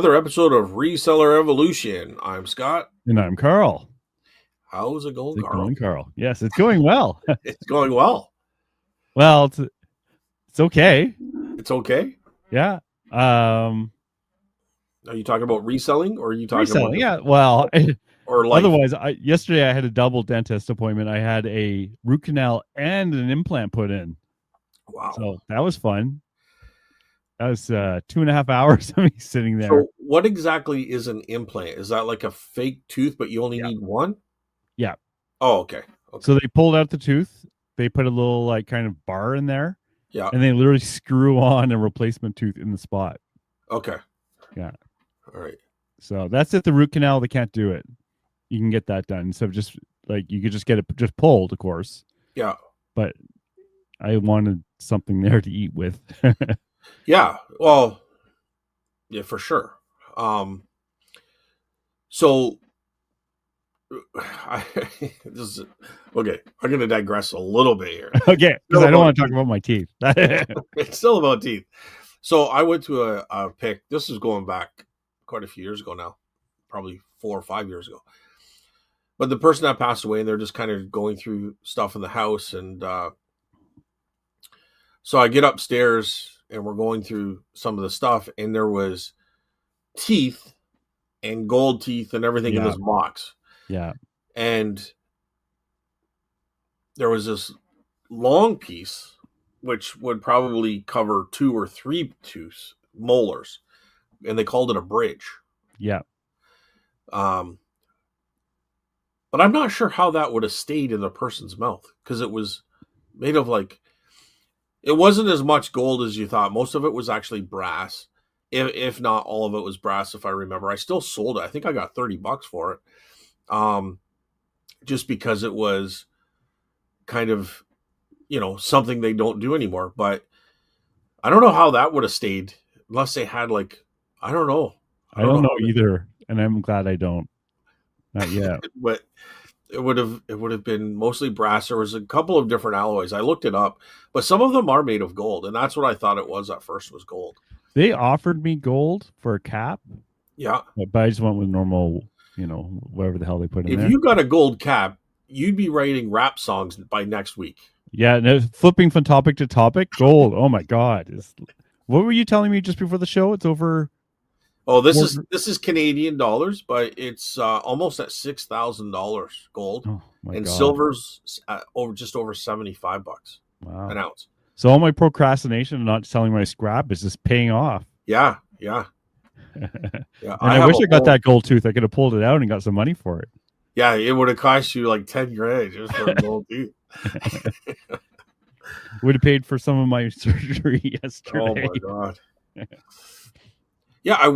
Another episode of Reseller Evolution. I'm Scott. And I'm Carl. How's it going, How's it Carl? going, Carl? Yes, it's going well. It's going well. Well, it's okay. It's okay. Yeah. Are you talking about reselling, or are you talking about Reselling. Yeah. Well, or life? otherwise, yesterday I had a double dentist appointment. I had a root canal and an implant put in. Wow. So that was fun. That was 2.5 hours of me sitting there. So, what exactly is an implant? Is that like a fake tooth, but you only need one? Yeah. Oh, okay. So they pulled out the tooth. They put a little like kind of bar in there. Yeah. And they literally screw on a replacement tooth in the spot. Okay. Yeah. All right. So that's it. The root canal, they can't do it. You can get that done. So just like you could just get it just pulled, of course. Yeah. But I wanted something there to eat with. Yeah. Well, yeah, for sure. So this is okay. I'm going to digress a little bit here. Okay, because I don't want to talk about my teeth. It's still about teeth. So I went to a pick. This is going back quite a few years ago now, probably 4 or 5 years ago. But the person that passed away, and they're just kind of going through stuff in the house, and so I get upstairs, and we're going through some of the stuff, and there was teeth and gold teeth and everything in this box. Yeah. And there was this long piece, which would probably cover 2 or 3 molars, and they called it a bridge. Yeah. But I'm not sure how that would have stayed in the person's mouth, because it was made of it wasn't as much gold as you thought. Most of it was actually brass, if not all of it was brass, if I remember. I still sold it. I think I got $30 for it, just because it was kind of, something they don't do anymore. But I don't know how that would have stayed unless they had I don't know. I don't know either, and I'm glad I don't. Not yet. But it would have been mostly brass. There was a couple of different alloys. I looked it up, but some of them are made of gold, and that's what I thought it was at first, was gold. They offered me gold for a cap. Yeah. But I just went with normal, whatever the hell they put in there. If you got a gold cap, you'd be writing rap songs by next week. Yeah, no, flipping from topic to topic, gold. Oh my God. What were you telling me just before the show? It's over. Oh, this is Canadian dollars, but it's almost at $6,000 gold, and God. Silver's just over $75 an ounce. So all my procrastination and not selling my scrap is just paying off. Yeah. Yeah. And I wish I got that gold tooth. I could have pulled it out and got some money for it. Yeah, it would have cost you like $10,000 just for a gold tooth. Would have paid for some of my surgery yesterday. Oh my God. Yeah,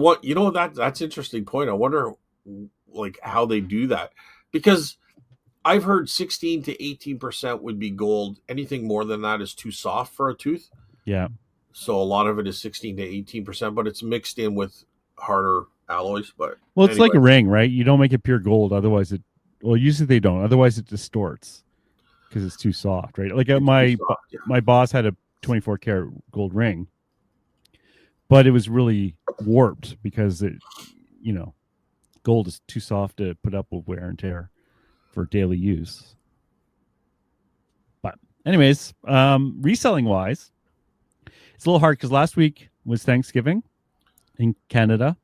that's an interesting point. I wonder how they do that, because I've heard 16 to 18% would be gold. Anything more than that is too soft for a tooth. Yeah. So a lot of it is 16 to 18%, but it's mixed in with harder alloys. But it's like a ring, right? You don't make it pure gold, otherwise usually they don't. Otherwise it distorts because it's too soft, right? Like my boss had a 24 karat gold ring, but it was really warped because gold is too soft to put up with wear and tear for daily use. But anyways, reselling wise, it's a little hard because last week was Thanksgiving in Canada.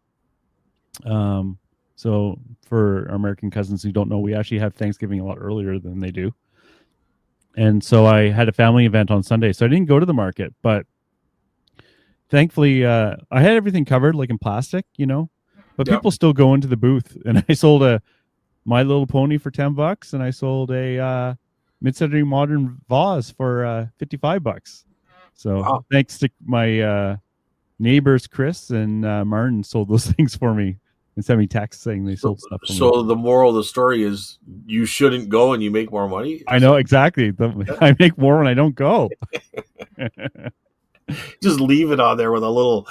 So for our American cousins who don't know, we actually have Thanksgiving a lot earlier than they do. And so I had a family event on Sunday, so I didn't go to the market, but thankfully, I had everything covered, like in plastic, but people still go into the booth. And I sold a My Little Pony for $10, and I sold a mid-century modern vase for $55. So thanks to my neighbors, Chris and Martin, sold those things for me and sent me texts saying they sold stuff for me. So the moral of the story is you shouldn't go and you make more money? I know, exactly. I make more when I don't go. Just leave it on there with a little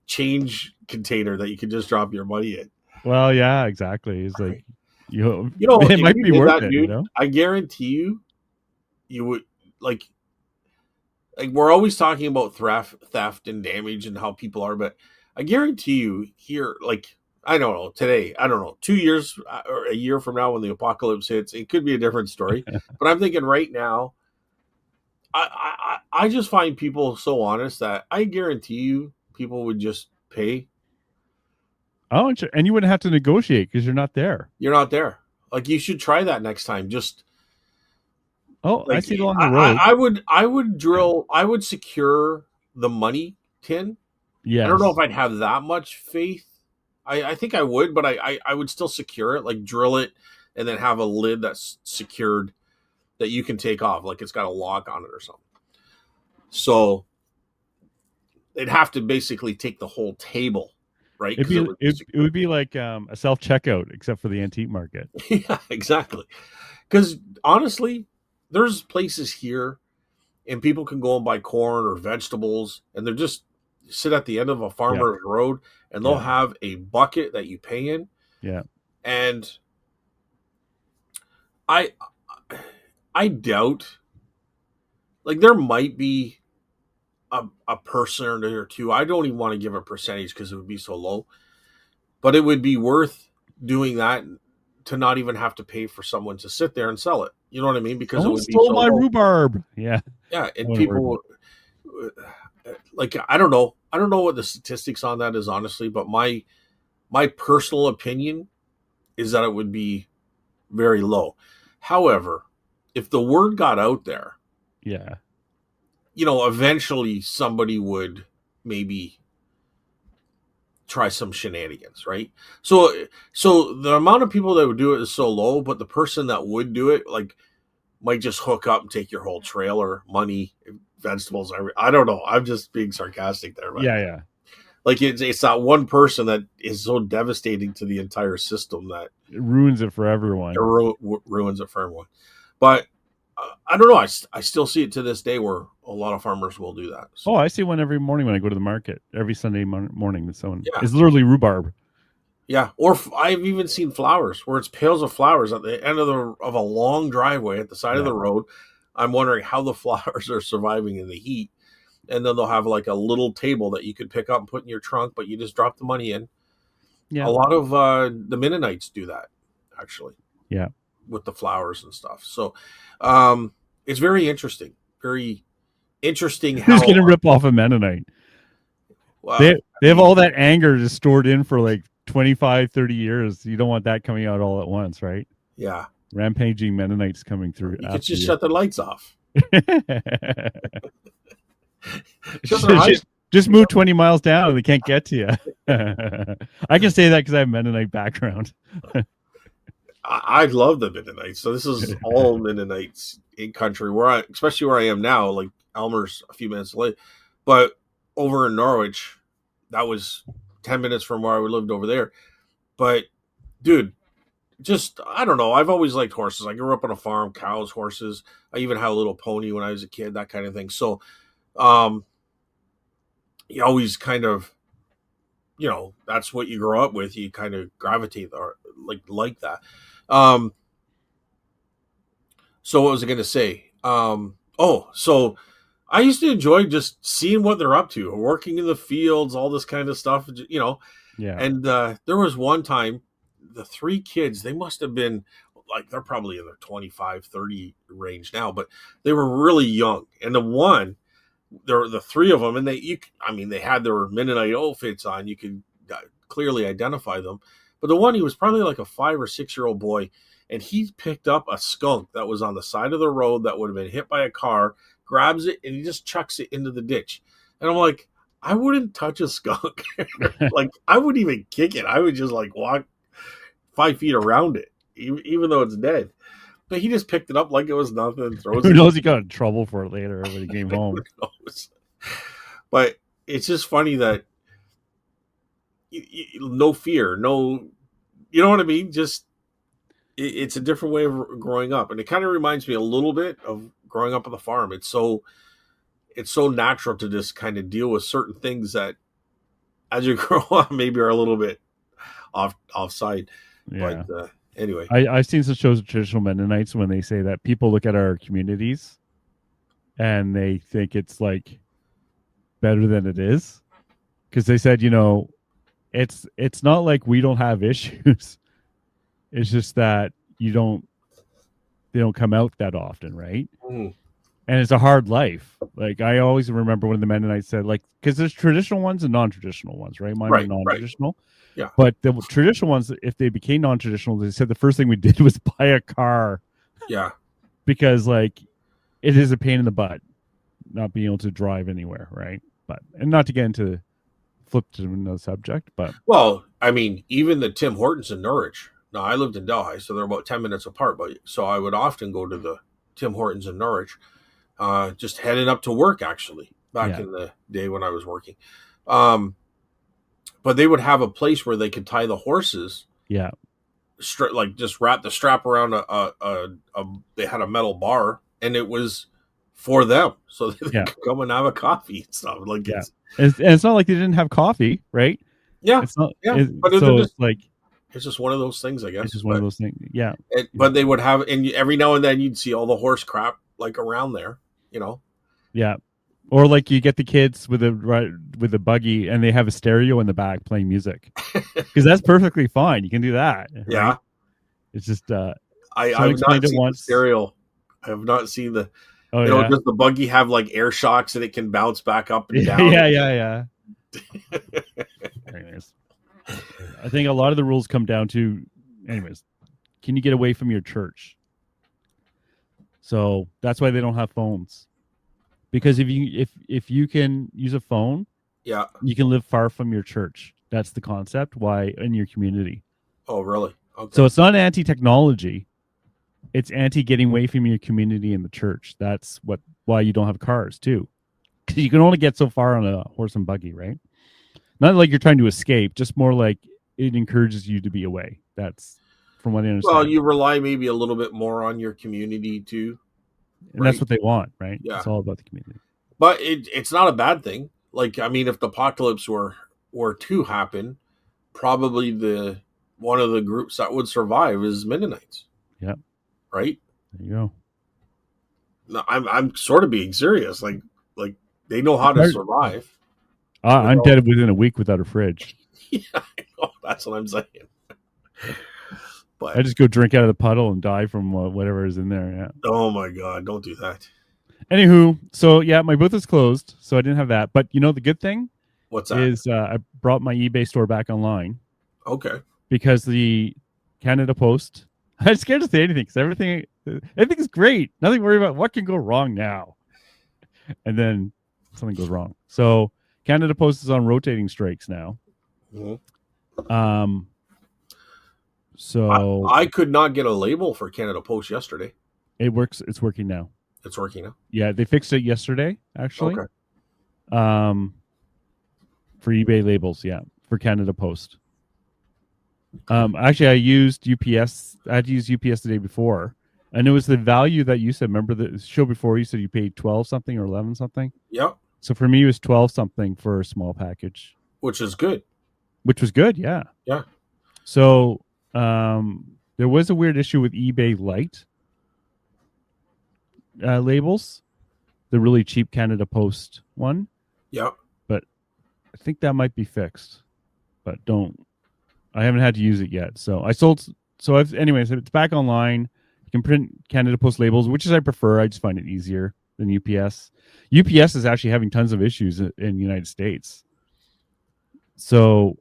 change container that you can just drop your money in. Well, yeah, exactly. It's like it might be worth it. Dude, I guarantee you would like we're always talking about theft and damage and how people are, but I guarantee you here, like, I don't know, today, I don't know, 2 years or a year from now when the apocalypse hits, it could be a different story. But I'm thinking right now, I just find people so honest that I guarantee you people would just pay. Oh, and you wouldn't have to negotiate because you're not there. You're not there. Like, you should try that next time. Just Oh, I like, see it along the road. I would drill, I would secure the money tin. I don't know if Yes. I'd have that much faith. I think I would, but I would still secure it, like drill it and then have a lid that's secured that you can take off, like it's got a lock on it or something. So they'd have to basically take the whole table, right? It'd Because be it would be it would be like a self checkout, except for the antique market. yeah, exactly. Because honestly, there's places here and people can go and buy corn or vegetables and they're just sit at the end of a Yeah, farmer's road and they'll yeah, have a bucket that you pay in. yeah. And I I doubt, like, there might be a person or two. I don't even want to give a percentage because it would be so low, but it would be worth doing that to not even have to pay for someone to sit there and sell it. You know what I mean? Because it Someone would be stole so my low. rhubarb. Yeah, Yeah, I and wouldn't worry about people like, I don't know. I don't know what the statistics on that is, honestly, but my personal opinion is that it would be very low. However, if the word got out there, it. Yeah, eventually somebody would maybe try some shenanigans, right? So the amount of people that would do it is so low, but the person that would do it, like, might just hook up and take your whole trailer, money, vegetables. I don't know. I'm just being sarcastic there, but yeah, yeah. like, it's that one person that is so devastating to the entire system that It ruins it for it everyone. ruins it for everyone. But I don't know. I still see it to this day where a lot of farmers will do that. Oh, So I see one every morning when I go to the market. Every Sunday morning, that someone yeah, it's literally rhubarb. yeah. Or I've even seen flowers where it's pails of flowers at the end of a long driveway at the side of Yeah, the road. I'm wondering how the flowers are surviving in the heat. And then they'll have like a little table that you could pick up and put in your trunk, but you just drop the money in. A yeah, lot of the Mennonites do that, actually, yeah. with the flowers and stuff. So um, it's very interesting. Very interesting Who's how gonna rip off a Mennonite? uh, They have all that anger just stored in for like 25, 30 years. You don't want that coming out all at once, right? yeah, Rampaging Mennonites coming through you could after just you. shut the lights off. Shut their just, eyes. just move 20 miles down and they can't get to you. I can say that because I have Mennonite background. I love the Mennonites. So this is all Mennonites in country especially where I am now. Like, Elmer's a few minutes late, but over in Norwich, that was 10 minutes from where I lived over there. But dude, just, I don't know. I've always liked horses. I grew up on a farm, cows, horses. I even had a little pony when I was a kid, that kind of thing. So, um, you always kind of, that's what you grow up with. You kind of gravitate or like that. Um, so what was I going to say? So I used to enjoy just seeing what they're up to, working in the fields, all this kind of stuff, Yeah. And there was one time, the three kids, they must have been like, they're probably in their 25, 30 range now, but they were really young. And there were the three of them, and they had their Mennonite outfits on. You could clearly identify them. But the one, he was probably like a 5 or 6 year old boy, and he picked up a skunk that was on the side of the road that would have been hit by a car, grabs it, and he just chucks it into the ditch. And I'm like, I wouldn't touch a skunk. Like, I wouldn't even kick it. I would just like walk 5 feet around it, even though it's dead. But he just picked it up like it was nothing, throws Who it. knows? He got in trouble for it later when he came home. But it's just funny that no fear, no, you know what I mean? Just it's a different way of growing up, and it kind of reminds me a little bit of growing up on the farm. It's so natural to just kind of deal with certain things that, as you grow up, maybe are a little bit offside. Yeah. But anyway, I've seen some shows of traditional Mennonites when they say that people look at our communities and they think it's like better than it is. because they said, it's not like we don't have issues. It's just that they don't come out that often, right? Mm. And it's a hard life. Like I always remember one of the Mennonites said, like, because there's traditional ones and non-traditional ones, right? Mine were Right, right. non-traditional, Yeah, but the traditional ones, if they became non-traditional, they said the first thing we did was buy a car yeah. because like it is a pain in the butt not being able to drive anywhere, right? But and not to get into flip to another subject, but Well, I mean, even the Tim Hortons in Norwich. Now, I lived in Delhi, so they're about 10 minutes apart. But so I would often go to the Tim Hortons in Norwich, just heading up to work. Actually, back yeah, in the day when I was working, um, but they would have a place where they could tie the horses, yeah, like just wrap the strap around a. They had a metal bar, and it was for them, so they yeah, could come and have a coffee and stuff. Like yeah. And it's not like they didn't have coffee, right? yeah, It's not. yeah. But So it's like it's just one of those things, I it's guess. just one of those things. Yeah, But they would have, and every now and then you'd see all the horse crap like around there, you know. yeah. Or like you get the kids with a buggy and they have a stereo in the back playing music because that's perfectly fine. You can do that, right? Yeah, It's just someone I've explained not it seen the once. stereo. I have not seen the. Oh You know, yeah, does the buggy have like air shocks and it can bounce back up and yeah, down? yeah, yeah, yeah. Anyways, I think a lot of the rules come down to, anyways, can you get away from your church? So that's why they don't have phones. Because if you can use a phone, Yeah. you can live far from your church. That's the concept. Why in your community? Oh, really? Okay. So it's not anti-technology. It's anti getting away from your community and the church. That's why you don't have cars too, because you can only get so far on a horse and buggy, right? Not like you're trying to escape, just more like it encourages you to be away. That's from what I Well, understand, you rely maybe a little bit more on your community too, and that's right? what they want, right? Yeah, It's all about the community. but it's not a bad thing. Like, I mean, if the apocalypse were to happen, probably the one of the groups that would survive is Mennonites, Yeah, right? there you go. No, I'm sort of being serious. Like they know how to survive I'm without. dead within a week without a fridge. Yeah, I know, that's what I'm saying. I But just go drink out of the puddle and die from whatever is in there. Yeah. oh my god, don't do that. Anywho, so yeah, my booth is closed, so I didn't have that. But the good thing What's that? is I brought my eBay store back online Okay. because the Canada Post. I'm scared to say anything because everything's great. Nothing to worry about. What can go wrong now? And then something goes wrong. So Canada Post is on rotating strikes now. Mm-hmm. Um. So I could not get a label for Canada Post yesterday. it works. It's working now. It's working now. Yeah, they fixed it yesterday, actually. Okay. For eBay labels, yeah, for Canada Post. Actually, I used UPS. I had to use UPS the day before, and it was the value that you said. Remember the show before? You said you paid 12 something or 11 something. Yep. So for me, it was 12 something for a small package, Which is good. which was good. Yeah. Yeah. So there was a weird issue with eBay Lite labels, the really cheap Canada Post one. Yep. But I think that might be fixed. But I haven't had to use it yet. So I sold. So anyways, it's back online. You can print Canada Post labels, which is I prefer. I just find it easier than UPS. UPS is actually having tons of issues in the United States. So,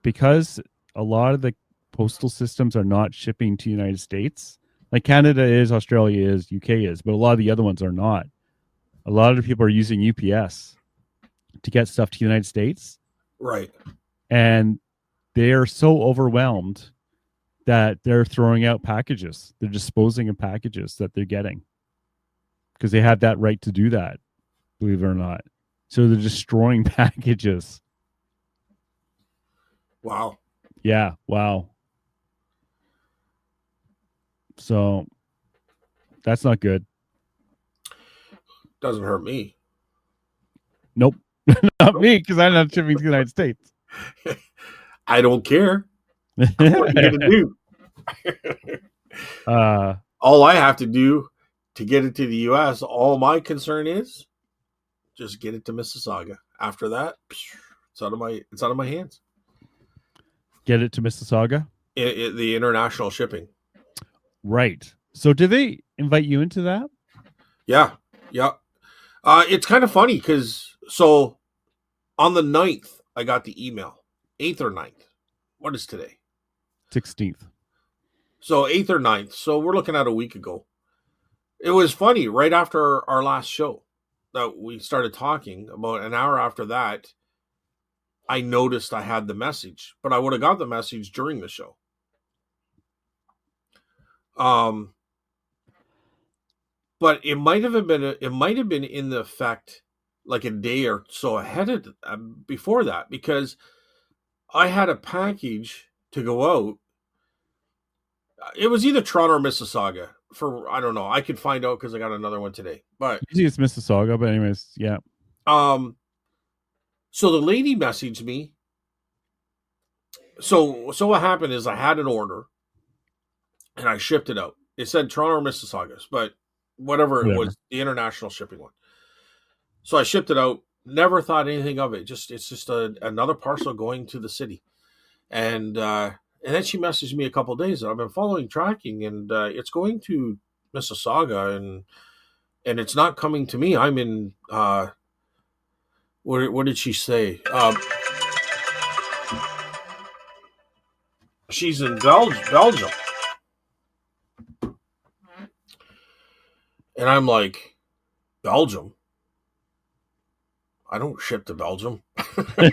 because a lot of the postal systems are not shipping to the United States, like Canada is, Australia is, UK is, but a lot of the other ones are not. A lot of people are using UPS to get stuff to the United States. Right. And they are so overwhelmed that they're throwing out packages. They're disposing of packages that they're getting because they have that right to do that, believe it or not. So they're destroying packages. Wow. Yeah. Wow. So that's not good. Doesn't hurt me. Nope. Not me, because I'm not shipping to the United States. I don't care. What are you gonna do? All I have to do to get it to the US, all my concern is just get it to Mississauga. After that, it's out of my hands. Get it to Mississauga. The international shipping. Right. So did they invite you into that? Yeah, yeah. It's kind of funny because so on the 9th, I got the email. 8th or 9th. What is today? 16th. So 8th or 9th. So we're looking at a week ago. It was funny. Right after our last show that we started talking, about an hour after that, I noticed I had the message, but I would have got the message during the show. But it might have been in the effect like a day or so ahead of before that, because I had a package to go out. It was either Toronto or Mississauga. I don't know. I could find out because I got another one today. But Usually it's Mississauga, but anyways, yeah. So the lady messaged me. So what happened is I had an order and I shipped it out. It said Toronto or Mississauga, but whatever it was, the international shipping one. So I shipped it out. Never thought anything of it. It's just another parcel going to the city. And then she messaged me a couple of days. I've been following tracking, and it's going to Mississauga, and it's not coming to me. I'm in. What did she say? She's in Belgium, and I'm like, Belgium. I don't ship to Belgium. You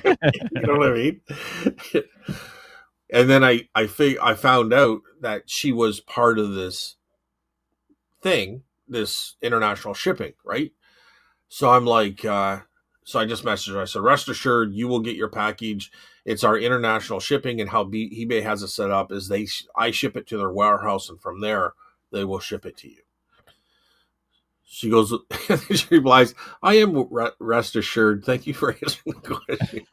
know what I mean? And then I found out that she was part of this thing, this international shipping, right? So I'm like, so I just messaged her. I said, rest assured, you will get your package. It's our international shipping, and how eBay has it set up is I ship it to their warehouse, and from there they will ship it to you. She goes, she replies, I am rest assured. Thank you for answering the question.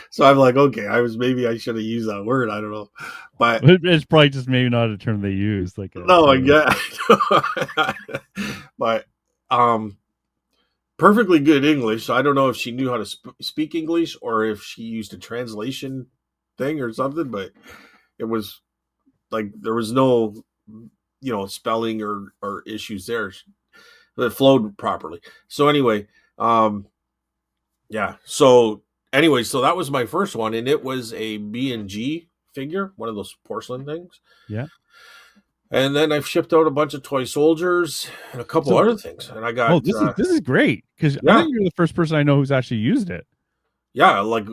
So I'm like, okay, maybe I should have used that word. I don't know. But it's probably just maybe not a term they use. No, I get but perfectly good English. So I don't know if she knew how to speak English or if she used a translation thing or something, but it was like there was no spelling or issues there. It flowed properly. So anyway, yeah. So anyway, so that was my first one, and it was a B&G figure, one of those porcelain things. Yeah. And then I've shipped out a bunch of toy soldiers and a couple other things. And I got this is great, because I think you're the first person I know who's actually used it. Yeah, like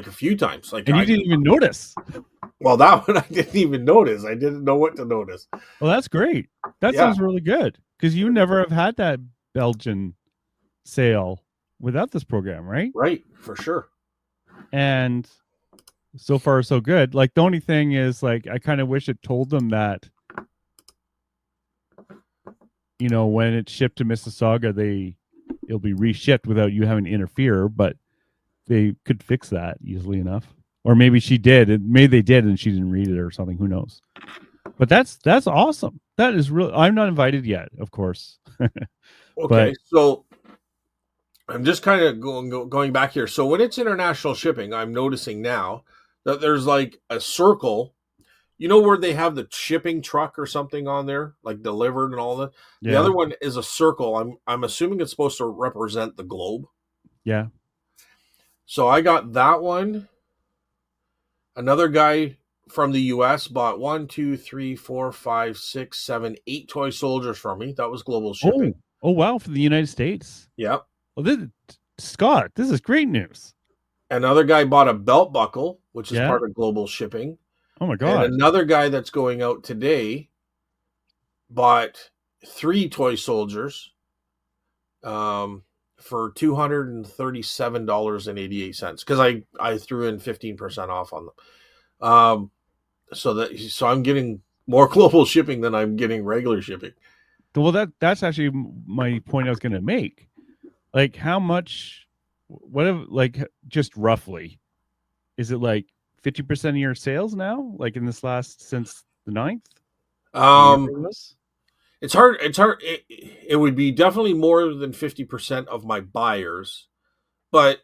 a few times. And you didn't even notice. Well, that one I didn't even notice. I didn't know what to notice. Well, that's great. That sounds really good, because you never have had that Belgian sale without this program, right? Right, for sure. And so far, so good. Like, the only thing is, like, I kind of wish it told them that, when it's shipped to Mississauga, it'll be reshipped without you having to interfere, but they could fix that easily enough. Or maybe she did. Maybe they did and she didn't read it or something. Who knows? But that's awesome. That is really. I'm not invited yet, of course. Okay, so I'm just kind of going back here. So when it's international shipping, I'm noticing now that there's like a circle. You know where they have the shipping truck or something on there, like delivered and all that. Yeah. The other one is a circle. I'm assuming it's supposed to represent the globe. Yeah. So I got that one. Another guy from the U.S. bought 1, 2, 3, 4, 5, 6, 7, 8 toy soldiers from me. That was global shipping. Oh wow, for the United States. Yep. Well, Scott, this is great news. Another guy bought a belt buckle, which is part of global shipping. Oh my god. And another guy that's going out today bought 3 toy soldiers for $237.88 because I threw in 15% off on them. So I'm getting more global shipping than I'm getting regular shipping. Well, that's actually my point I was going to make. Like, how much, just roughly, is it like 50% of your sales now? Like in this since the 9th? It's hard. It's hard. It would be definitely more than 50% of my buyers, but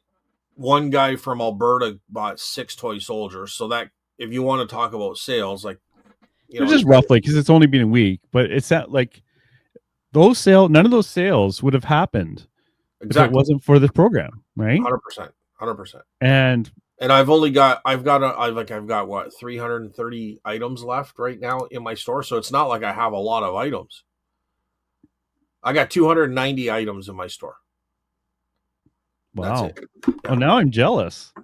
one guy from Alberta bought 6 toy soldiers. So that if you want to talk about sales, like But just roughly, because it's only been a week. But it's not like none of those sales would have happened if it exactly wasn't for this program, right? 100%, 100%. And I've got what 330 items left right now in my store. So it's not like I have a lot of items. I got 290 items in my store. That's wow. it. Yeah. Well, now I'm jealous.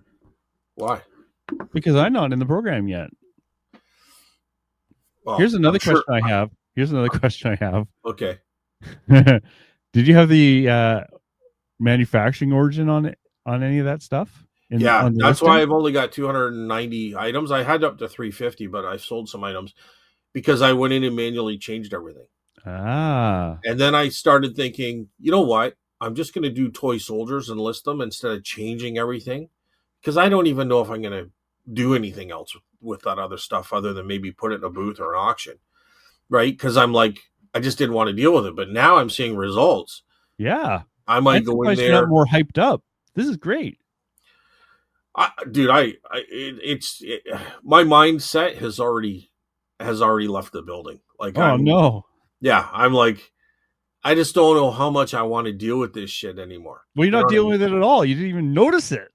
Why? Because I'm not in the program yet. Well, Here's another question I have. Okay. Did you have the manufacturing origin on any of that stuff? Yeah, that's why I've only got 290 items. I had up to 350, but I sold some items because I went in and manually changed everything. And then I started thinking, you know what? I'm just going to do toy soldiers and list them instead of changing everything because I don't even know if I'm going to do anything else with that other stuff other than maybe put it in a booth or an auction, right? Because I'm like, I just didn't want to deal with it, but now I'm seeing results. Yeah, I might go in there. You're not more hyped up. This is great, dude. My mindset has already left the building. Like, no, yeah, I'm like, I just don't know how much I want to deal with this shit anymore. Well, you're not dealing with it at all. You didn't even notice it.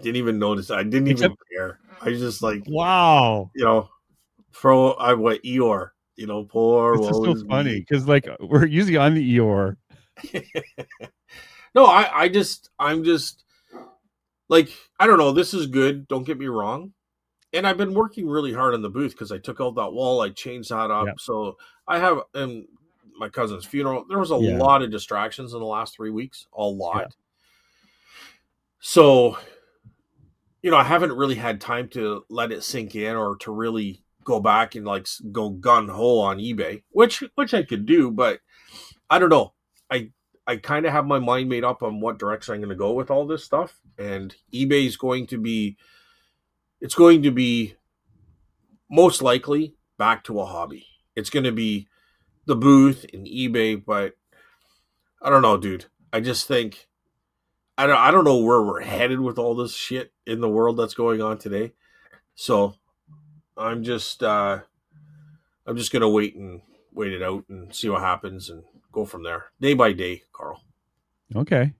Didn't even notice. I didn't even care. I just like, wow. I went Eeyore. Poor. It's just so funny because like we're usually on the Eeyore. No, I'm just like, I don't know. This is good. Don't get me wrong. And I've been working really hard on the booth because I took out that wall. I changed that up. Yep. So I have my cousin's funeral. There was a lot of distractions in the last 3 weeks. A lot. Yeah. So, I haven't really had time to let it sink in or to really go back and like go gun ho on eBay, which I could do, but I don't know. I kind of have my mind made up on what direction I'm going to go with all this stuff, and eBay is going to be most likely back to a hobby. It's going to be the booth and eBay, but I don't know, dude. I just think I don't know where we're headed with all this shit in the world that's going on today. So I'm just gonna wait it out and see what happens and go from there, day by day, Carl. Okay.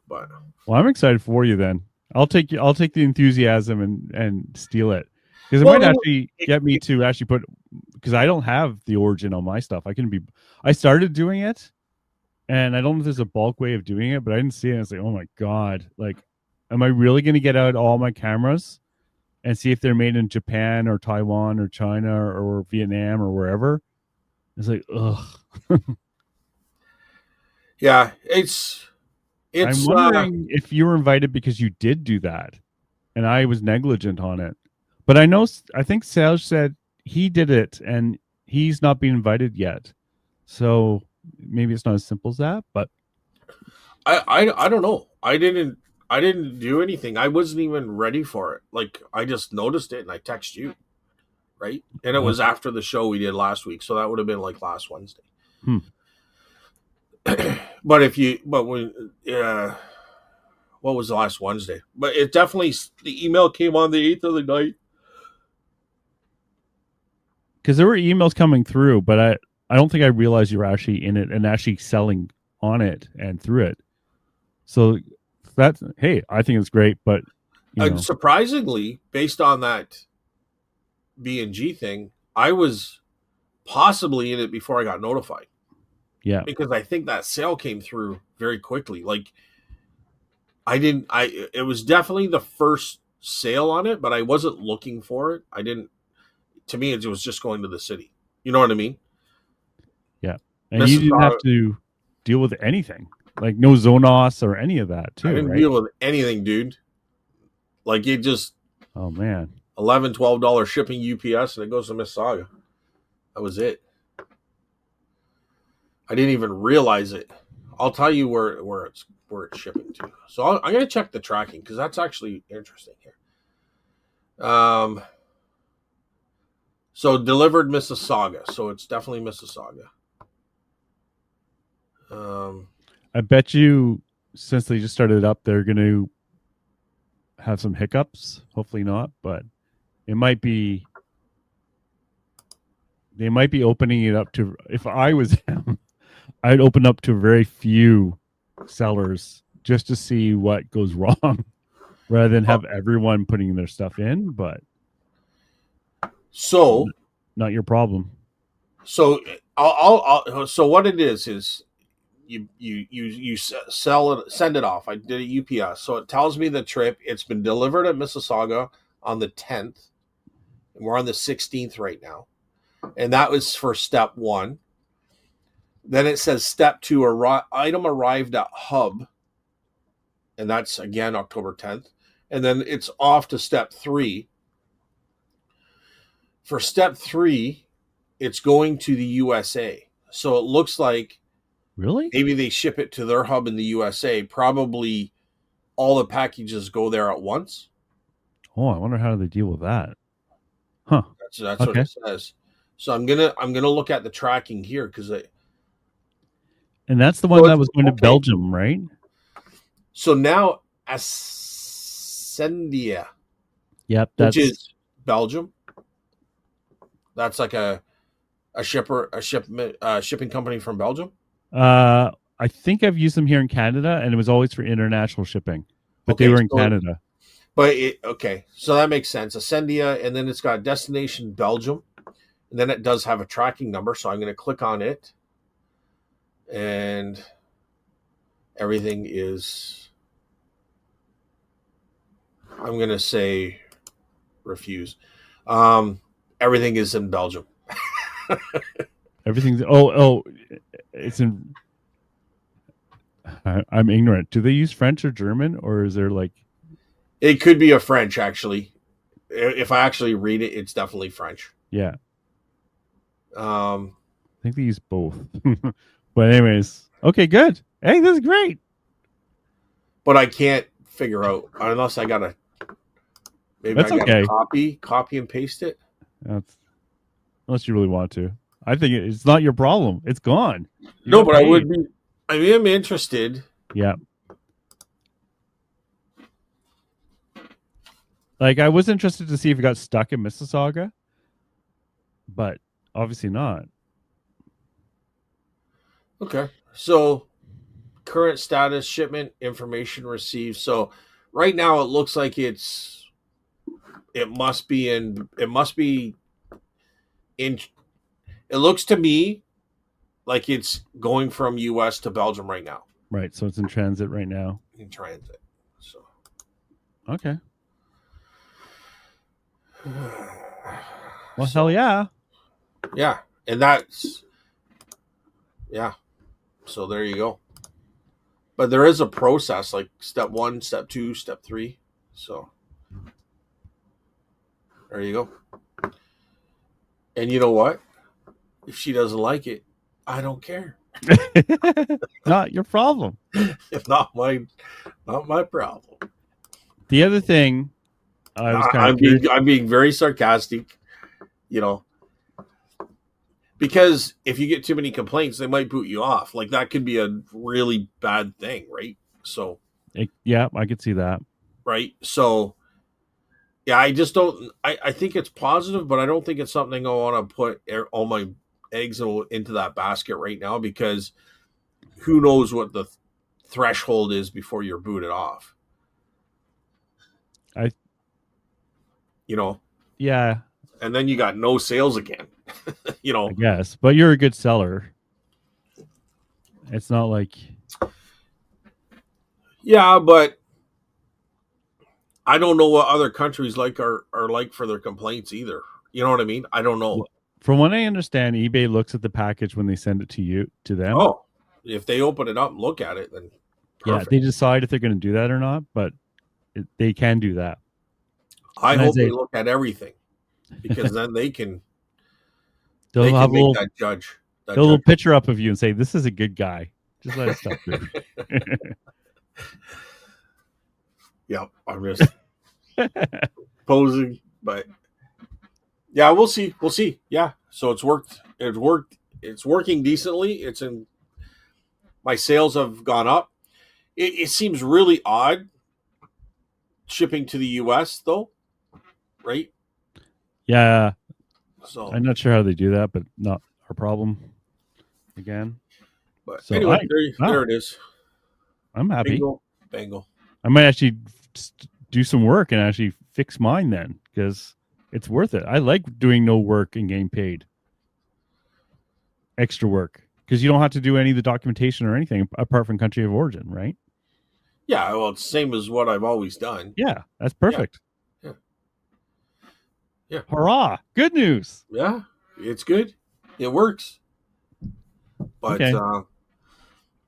But I'm excited for you then. I'll take the enthusiasm and steal it. Because it might actually get me to actually put, because I don't have the origin on my stuff. I started doing it, and I don't know if there's a bulk way of doing it, but I didn't see it. And it's like, oh my God, like, am I really going to get out all my cameras and see if they're made in Japan or Taiwan or China or Vietnam or wherever? It's like, ugh. Yeah, I'm wondering if you were invited because you did do that, and I was negligent on it. But I think Serge said he did it, and he's not been invited yet. So maybe it's not as simple as that. But I don't know. I didn't do anything. I wasn't even ready for it. Like, I just noticed it and I texted you, right? And it was after the show we did last week, so that would have been like last Wednesday. But what was the last Wednesday? But it definitely, the email came on the 8th of the night. Because there were emails coming through, but I don't think I realized you were actually in it and actually selling on it and through it. So that's, hey, I think it's great, but surprisingly, based on that B&G thing, I was possibly in it before I got notified. Yeah. Because I think that sale came through very quickly. Like, it was definitely the first sale on it, but I wasn't looking for it. To me, it was just going to the city. You know what I mean? Yeah. And you didn't have to deal with anything. Like no Zonos or any of that, too. I didn't deal with anything, dude. Like, it just... Oh, man. $11, $12 shipping UPS, and it goes to Mississauga. That was it. I didn't even realize it. I'll tell you where it's shipping to. So I'm going to check the tracking, because that's actually interesting here. So delivered Mississauga. So it's definitely Mississauga. Um, I bet you, since they just started up, they're going to have some hiccups. Hopefully not, but it might be. They might be opening it up to. If I was them, I'd open up to very few sellers just to see what goes wrong, rather than oh, have everyone putting their stuff in. But so not your problem. so so what it is you sell it, send it off. I did a UPS, so it tells me the trip. It's been delivered at Mississauga on the 10th, and we're on the 16th right now, and that was for step one. Then it says step two, item arrived at hub, and that's again October 10th, and then it's off to step three. For step three, it's going to the USA. So it looks like Really? maybe they ship it to their hub in the USA. Probably all the packages go there at once. Oh, I wonder how they deal with that. Huh. That's what Okay. it says. So I'm gonna look at the tracking here because And that's the so one that it's was going to okay. Belgium, right? So now Ascendia, Yep. which That's is Belgium, that's like a shipment shipping company from Belgium. I think I've used them here in Canada, and it was always for international shipping, but they Okay, were in so Canada. okay, so that makes sense. Ascendia, and then it's got destination Belgium, and then it does have a tracking number. So I'm going to click on it, and everything is. I'm going to say refuse. Everything is in Belgium. Everything's it's in. I'm ignorant. Do they use French or German, or is there like? It could be a French actually. If I actually read it, it's definitely French. Yeah, Um, I think they use both. But anyways, okay, good. Hey, this is great. but I can't figure out unless I got to maybe I That's got to okay. copy and paste it. That's unless you really want to. I think it's not your problem. It's gone. You No, got but I paid. would be. I am interested. Yeah. Like I was interested to see if it got stuck in Mississauga, but obviously not. Okay, so current status, shipment information received. So right now it looks like it must be in it looks to me like it's going from US to Belgium right now Right. So it's in transit right now. in transit. So Okay. Well, hell so yeah. yeah, and that's yeah. So there you go. But there is a process like step 1, step 2, step 3. So there you go. And you know what? If she doesn't like it, I don't care. Not your problem. It's not my problem. The other thing I was kind of curious. I'm being very sarcastic, you know, because if you get too many complaints, they might boot you off. Like that could be a really bad thing, right? So Yeah, I could see that. right. So yeah, I just don't. I think it's positive, but I don't think it's something I want to put all my eggs into that basket right now because who knows what the threshold is before you're booted off. I You know, Yeah, and then you got no sales again. You I know, guess. But you're a good seller. It's not like yeah, but I don't know what other countries like are like for their complaints either. You know what I mean? I don't know. from what I understand, eBay looks at the package when they send it to them. Oh, if they open it up and look at it, then Yeah, perfect. they decide if they're going to do that or not, but they can do that. I Sometimes hope they look at everything because then they they'll can have make that judge. a little picture up of you and say, "This is a good guy." Just let it stuff through. Yeah, I'm just posing, but yeah, we'll see. We'll see. Yeah, so it's worked. It's worked. It's working decently. It's in my sales have gone up. It seems really odd shipping to the US though, right? Yeah, So, I'm not sure how they do that, but not our problem again. but So anyway, there wow, it is. I'm happy. Bingo, bango. I might actually do some work and actually fix mine then, because it's worth it. I like doing no work and getting paid extra work, because you don't have to do any of the documentation or anything apart from country of origin, right? Yeah, well, it's the same as what I've always done. Yeah, that's Yeah, perfect. yeah, yeah, Hurrah! Good news. yeah. It's good. It works. But Okay.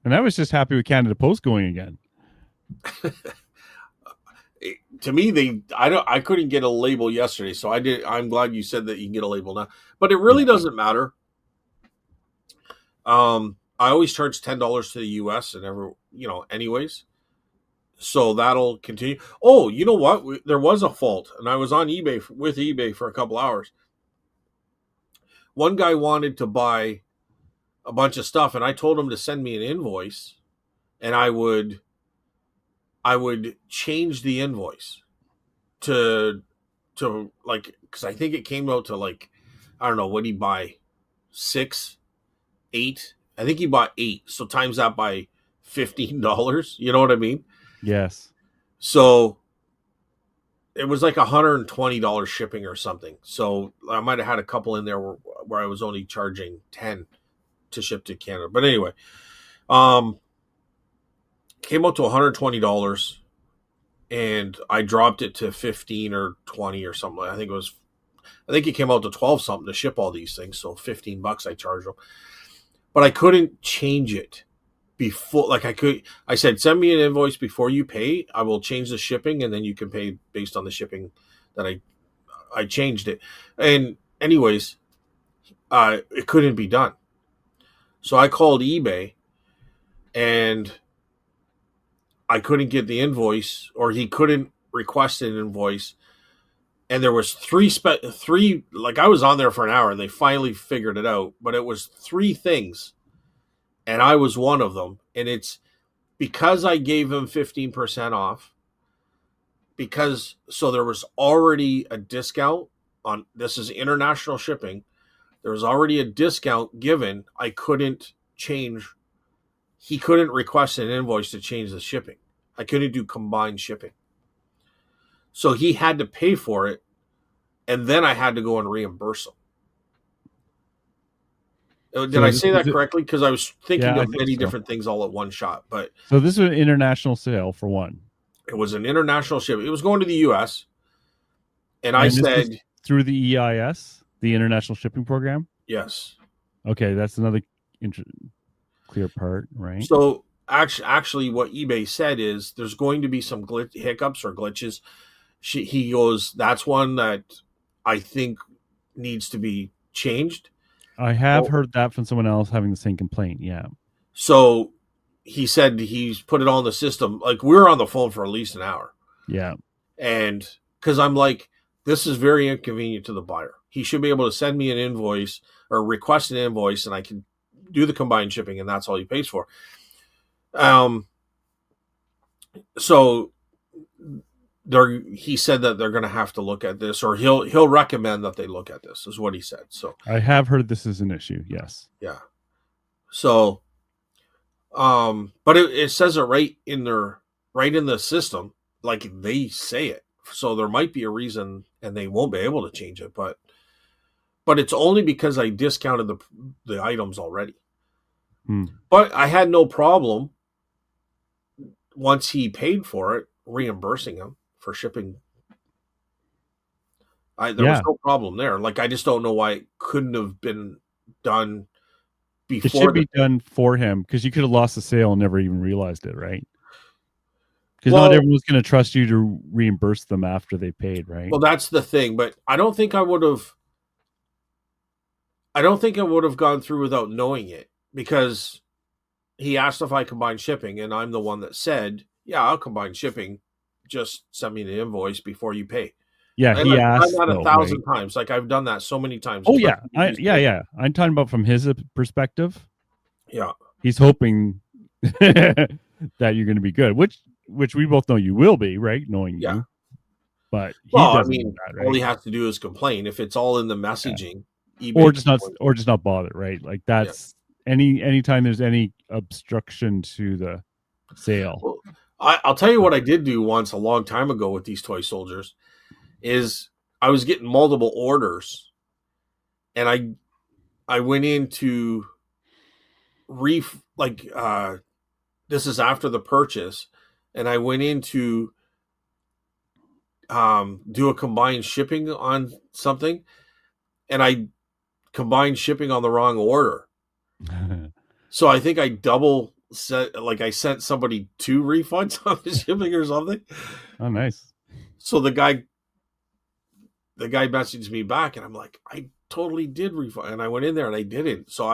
And I was just happy with Canada Post going again. to me, I couldn't get a label yesterday, so I did. I'm glad you said that you can get a label now. But it really Yeah. doesn't matter. I always charge $10 to the US and anyways. So that'll continue. Oh, you know what? There was a fault, and I was on eBay with eBay for a couple hours. One guy wanted to buy a bunch of stuff, and I told him to send me an invoice, and I would change the invoice to like, because I think it came out to like, I don't know, what did he buy? 6, 8. I think he bought 8. So times that by $15. You know what I mean? Yes. So it was like $120 shipping or something. So I might have had a couple in there where I was only charging 10 to ship to Canada. But anyway, um, came out to $120, and I dropped it to 15 or 20 or something. I think it came out to 12 something to ship all these things. So $15 I charged them, but I couldn't change it before. Like I said, send me an invoice before you pay. I will change the shipping, and then you can pay based on the shipping that I changed it. And anyways, it couldn't be done. So I called eBay, and I couldn't get the invoice, or he couldn't request an invoice. And there was three, like I was on there for an hour, and they finally figured it out. But it was 3 things, and I was one of them. And it's because I gave him 15% off. So there was already a discount on this is international shipping. There was already a discount given. I couldn't change. He couldn't request an invoice to change the shipping. I couldn't do combined shipping. So he had to pay for it, and then I had to go and reimburse him. Did I say that correctly? Because I was thinking of many different things all at one shot. But so this was an international sale for one. It was an international ship. It was going to the U.S. And I said through the EIS, the International Shipping Program. Yes. Okay, that's another clear part, right? So actually, what eBay said is there's going to be some hiccups or glitches. He goes, that's one that I think needs to be changed. I have heard that from someone else having the same complaint. Yeah. So he said he's put it all in the system. Like, we were on the phone for at least an hour. Yeah. And because I'm like, this is very inconvenient to the buyer. He should be able to send me an invoice or request an invoice, and I can do the combined shipping, and that's all he pays for. So he said that they're going to have to look at this, or he'll recommend that they look at this, is what he said. So I have heard this is an issue. Yes. Yeah. So, but it says it right in the system, like they say it. So there might be a reason, and they won't be able to change it. But it's only because I discounted the items already. But I had no problem once he paid for it, reimbursing him for shipping. There was no problem there. Like, I just don't know why it couldn't have been done before. It should be done for him, because you could have lost the sale and never even realized it, right? Because not everyone's going to trust you to reimburse them after they paid, right? Well, that's the thing. But I don't think I would have gone through without knowing it, because he asked if I combined shipping, and I'm the one that said, yeah, I'll combine shipping. Just send me the invoice before you pay. Yeah, and he asked. I've done that 1,000 times. Like, I've done that so many times. Oh, yeah. I'm talking about from his perspective. Yeah. He's hoping that you're going to be good, which we both know you will be, right? Knowing Yeah. you, but he Well, I doesn't know mean, that, all right? he has to do is complain. If it's all in the Yeah. messaging, eBay can point. Or just not bother, right? Like Yeah. that's anytime there's any obstruction to the sale. Well, I'll tell you what I did do once a long time ago with these toy soldiers is I was getting multiple orders, and I went into like this is after the purchase, and I went into do a combined shipping on something, and I combined shipping on the wrong order. So I think I double set, like I sent somebody two refunds on the shipping or something. Oh, nice. So the guy messaged me back, and I'm like, I totally did refund, and I went in there and I didn't. So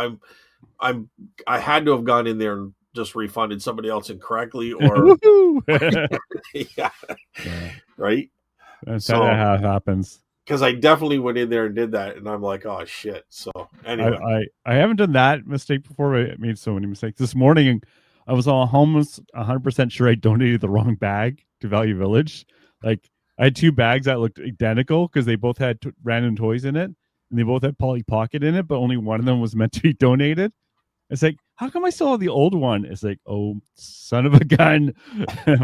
I'm I had to have gone in there and just refunded somebody else incorrectly, or yeah, Yeah, right. that's So how it happens. because I definitely went in there and did that, and I'm like, oh shit. So anyway, I haven't done that mistake before. I made so many mistakes. This morning, I was almost 100% sure I donated the wrong bag to Value Village. Like I had two bags that looked identical because they both had random toys in it, and they both had Polly Pocket in it, but only one of them was meant to be donated. It's like, how come I still have the old one? It's like, oh, son of a gun.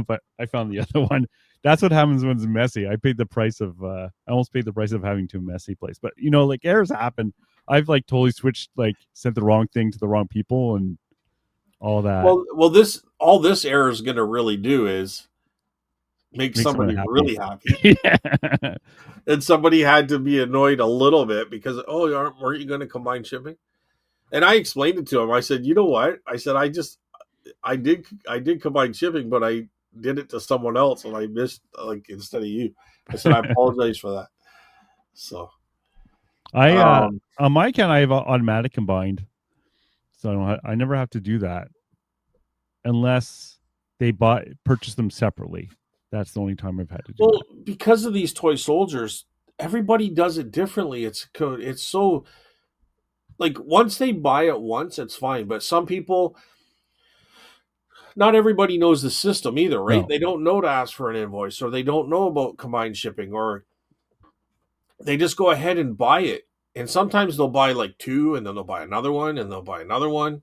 But I found the other one. That's what happens when it's messy. I paid the price of, I almost paid the price of having two messy places. But, like errors happen. I've like totally switched, like sent the wrong thing to the wrong people and all that. this all this error is going to really do is make Make someone somebody happy. really happy, Yeah. and somebody had to be annoyed a little bit because weren't you going to combine shipping? And I explained it to him. I said, you know what? I said I did combine shipping, but I did it to someone else, and I missed like instead of you. I said I apologize for that. So um, On my account, I have automatic combined. So I never have to do that unless they purchase them separately. That's the only time I've had to do well, that. because of these toy soldiers, everybody does it differently. It's so like once they buy it once, it's fine. But some people, not everybody knows the system either, right? No. They don't know to ask for an invoice, or they don't know about combined shipping, or they just go ahead and buy it. And sometimes they'll buy like two, and then they'll buy another one, and they'll buy another one.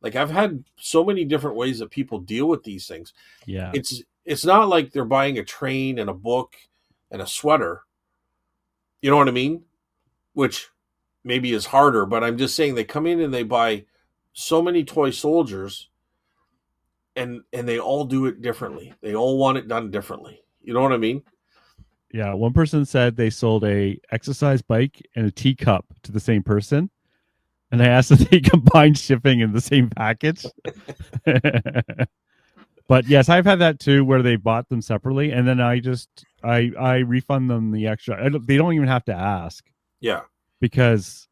Like I've had so many different ways that people deal with these things. Yeah. It's not like they're buying a train and a book and a sweater. You know what I mean? Which maybe is harder, but I'm just saying they come in and they buy so many toy soldiers, and they all do it differently. They all want it done differently. You know what I mean? Yeah. One person said they sold a exercise bike and a teacup to the same person. And I asked if they combined shipping in the same package. But yes, I've had that too, where they bought them separately, and then I refund them the extra. They don't even have to ask Yeah. because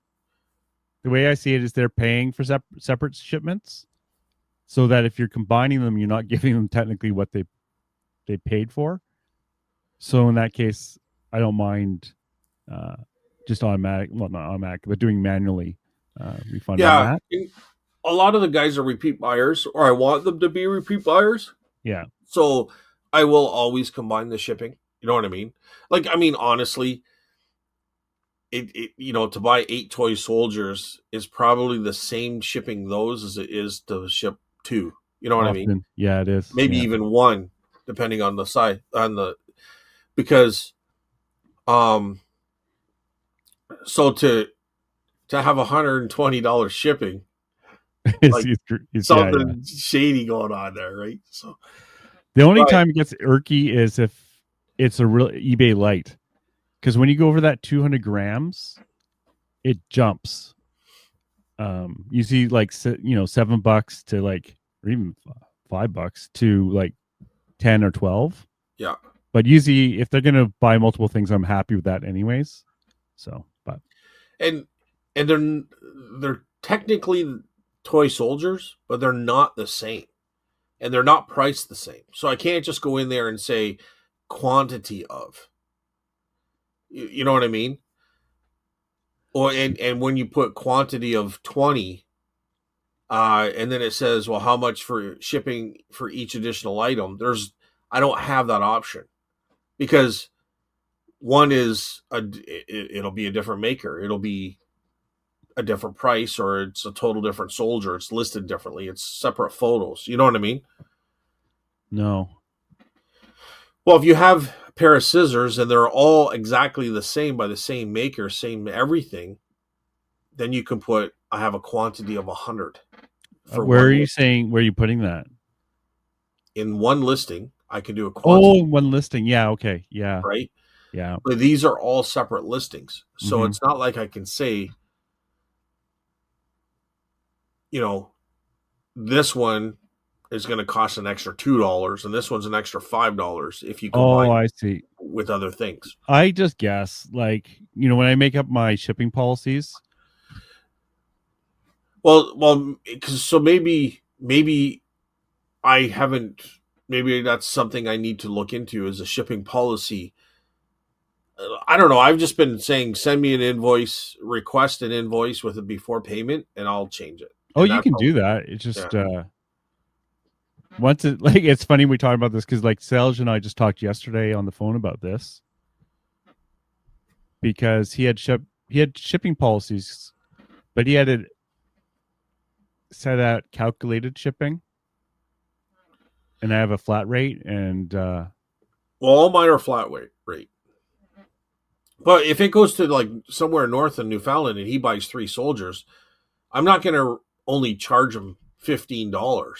the way I see it is they're paying for separate shipments, so that if you're combining them, you're not giving them technically what they paid for. So in that case, I don't mind just automatic, well, not automatic, but doing manually refunding Yeah. that. A lot of the guys are repeat buyers, or I want them to be repeat buyers. Yeah, So I will always combine the shipping. You know what I mean? Like, I mean, honestly, it to buy 8 toy soldiers is probably the same shipping those as it is to ship two. You know what I mean? often. Yeah, it is. Maybe Yeah. even one, depending on the size on the because um so to have $120 shipping, it's, like yeah, yeah. something shady going on there, right? So, The only but time it gets irky is if it's a real eBay light. Because when you go over that 200 grams, it jumps. You see like $7 to like, or even $5 to like 10 or 12. yeah, But usually, if they're gonna buy multiple things, I'm happy with that anyways. So, but and they're technically toy soldiers, but they're not the same, and they're not priced the same. So I can't just go in there and say quantity of. You know what I mean? Or and when you put quantity of 20, And then it says, well, how much for shipping for each additional item? I don't have that option because one is it'll be a different maker. It'll be a different price, or it's a total different soldier. It's listed differently. It's separate photos. You know what I mean? No. Well, if you have a pair of scissors and they're all exactly the same by the same maker, same everything, then you can put, I have a quantity of 100 for Where are one you saying, where are you putting that? in one listing. I can do a quantity, Oh, one listing. Yeah. Okay. Yeah. right? Yeah. But these are all separate listings. So Mhm. it's not like I can say, you know, this one is going to cost an extra $2 and this one's an extra $5 if you Oh, combine I see. with other things. I just guess, like, when I make up my shipping policies. Well, so maybe I haven't. Maybe that's something I need to look into as a shipping policy. I don't know. I've just been saying, send me an invoice, request an invoice with a before payment, and I'll change it. Oh, And you that's can all. do that. It's Yeah. just once it like it's funny we talk about this because like Selge and I just talked yesterday on the phone about this because he had shipping policies, but he had it set at calculated shipping, and I have a flat rate, and Well, all mine are flat rate. But if it goes to like somewhere north in Newfoundland and he buys 3 soldiers, I'm not going to only charge him $15. well,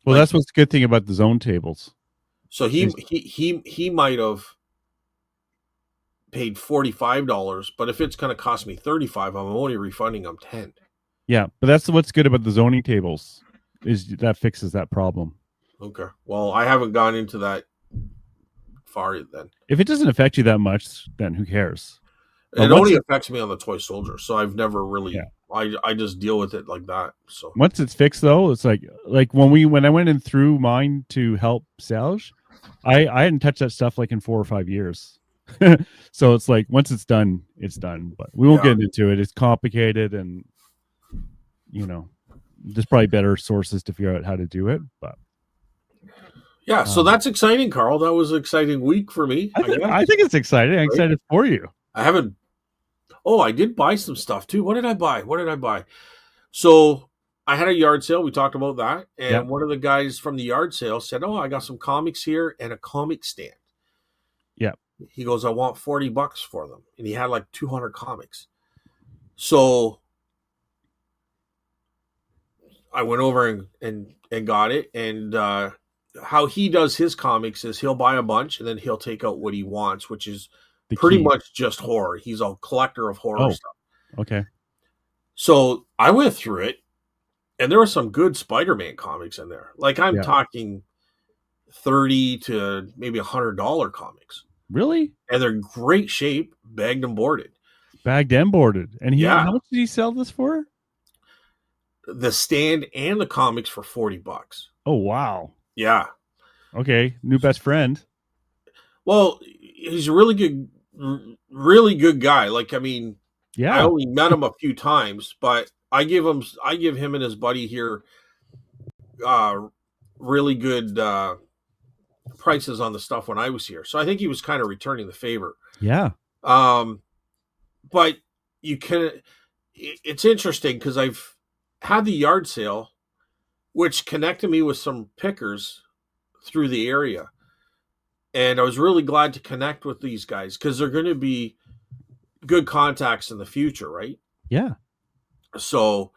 Like, that's what's the good thing about the zone tables. so Is he might have paid $45, but if it's going to cost me 35, I'm only refunding him 10. yeah, but that's what's good about the zoning tables is that fixes that problem. Okay. Well, I haven't gone into that far then. If it doesn't affect you that much, then who cares? But It once only it, affects me on the toy soldier, so I've never yeah, really. I just deal with it like that. So once it's fixed though, it's like when I went in through mine to help Selge, I hadn't touched that stuff like in 4 or 5 years. So it's like once it's done, it's done. But we won't yeah, get into it. It's complicated, and you know, there's probably better sources to figure out how to do it. But yeah. So that's exciting, Carl. That was an exciting week for me. I guess. I think it's exciting. I'm Right? excited for you. I haven't. Oh, I did buy some stuff too. What did I buy? What did I buy? So I had a yard sale. We talked about that, Yep. and one of the guys from the yard sale said, "Oh, I got some comics here and a comic stand." Yep. He goes, "I want $40 for them," and he had like 200 comics. So I went over and got it. And how he does his comics is he'll buy a bunch and then he'll take out what he wants, which is The pretty key. much just horror. He's a collector of horror Oh, stuff. okay. So I went through it, and there were some good Spider-Man comics in there. Like I'm Yeah. talking 30 to maybe $100 comics, Really? and they're in great shape, bagged and boarded. Bagged and boarded. And Yeah, how much did he sell this for? the stand and the comics for $40. Oh, wow. Yeah. Okay. New best friend. Well, he's a really good guy. Like, I mean, I Yeah. only met him a few times, but I give him and his buddy here really good prices on the stuff when I was here. So I think he was kind of returning the favor. Yeah. But it's interesting because I've had the yard sale, which connected me with some pickers through the area. And I was really glad to connect with these guys because they're going to be good contacts in the future, right? Yeah. So,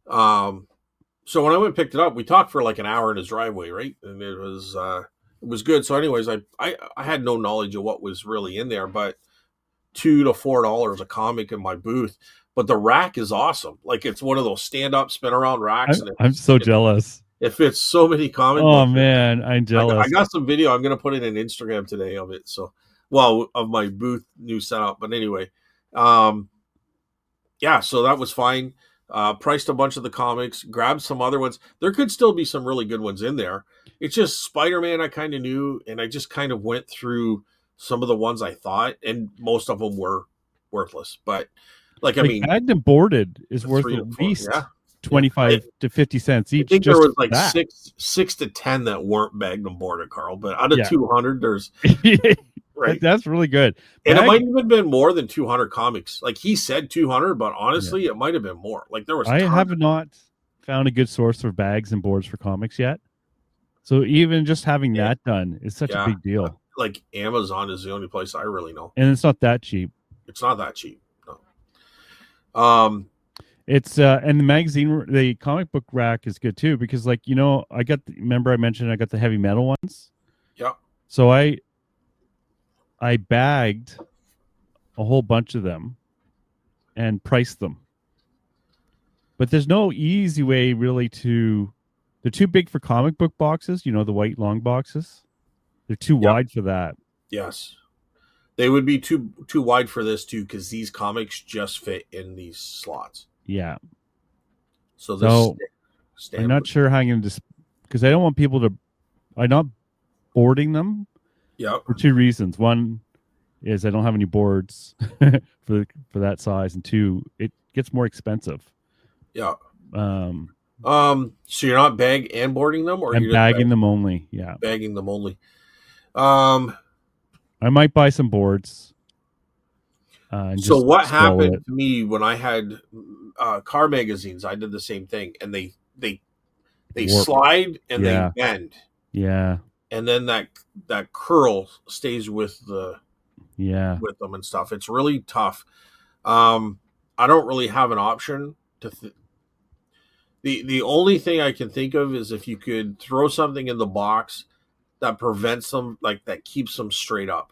so when I went and picked it up, we talked for like an hour in his driveway, right? And it was good. So, anyways, I had no knowledge of what was really in there, but $2 to $4 a comic in my booth. But the rack is awesome. Like it's one of those stand up, spin around racks, and I'm so jealous. it fits so many comic Oh books. man, I'm jealous. I got some video. I'm going to put it in Instagram today of it. So, well, of my booth new setup. But anyway, yeah. So that was fine. Priced a bunch of the comics. Grabbed some other ones. There could still be some really good ones in there. It's just Spider-Man. I kind of knew, and I just kind of went through some of the ones I thought, and most of them were worthless. But like I mean, bagged and boarded is worth three at to four. least Yeah. Yeah. 25 to 50 cents I each think there just was for like that. six to 10 that weren't bagged and boarded, Carl. But out of Yeah. 200, there's right. That's really good. And it Bag, might even been more than 200 comics. Like he said 200, but yeah. honestly, it might have been more. Like there was I tons. have not found a good source for bags and boards for comics yet. So even just having Yeah, that done is such a yeah. big deal. Like Amazon is the only place I really know. And it's not that cheap. It's not that cheap. No. It's and the magazine, the comic book rack is good too because, like, remember I mentioned I got the heavy metal ones. Yeah. So I bagged a whole bunch of them and priced them. But there's no easy way really to. They're too big for comic book boxes. You know, the white long boxes. They're too Yeah. wide for that. Yes. They would be too wide for this too because these comics just fit in these slots. Yeah. So this I'm not sure how I'm going to because I don't want people to. I'm not boarding them. Yep. For two reasons. One is I don't have any boards for that size, and two, it gets more expensive. Yeah. So you're not bag and boarding them, or I'm you're bagging them only. Yeah. bagging them only. I might buy some boards. So what happened to me when I had car magazines? I did the same thing, and they Warp. slide and Yeah. they bend. Yeah. And then that curl stays with them and stuff. It's really tough. I don't really have an option to. The only thing I can think of is if you could throw something in the box that prevents them, like that keeps them straight up.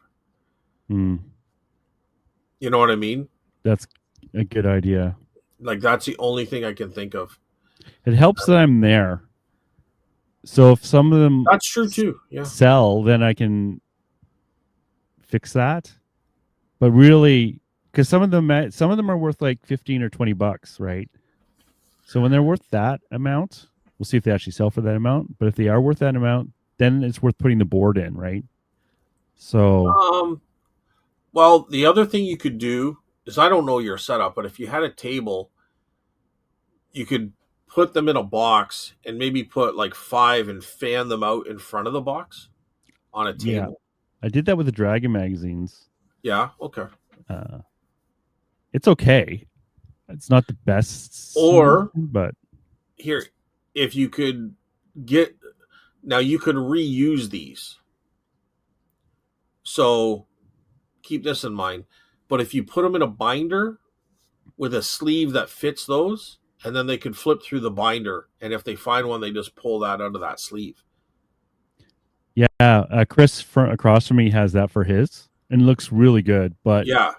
Mm. You know what I mean? That's a good idea. Like that's the only thing I can think of. It helps that I'm there. So if some of them that's true too, yeah, sell, then I can fix that. But really, because some of them are worth like $15 or $20, right? So when they're worth that amount, we'll see if they actually sell for that amount. But if they are worth that amount, then it's worth putting the board in, right? So, well, the other thing you could do is I don't know your setup, but if you had a table, you could put them in a box and maybe put like 5 and fan them out in front of the box on a table. Yeah. I did that with the Dragon magazines. Yeah, okay. It's okay. It's not the best, but here, if you could get now, you could reuse these. So keep this in mind. But if you put them in a binder with a sleeve that fits those, and then they could flip through the binder, and if they find one, they just pull that out of that sleeve. Yeah, Chris across from me has that for his, and it looks really good. But yeah,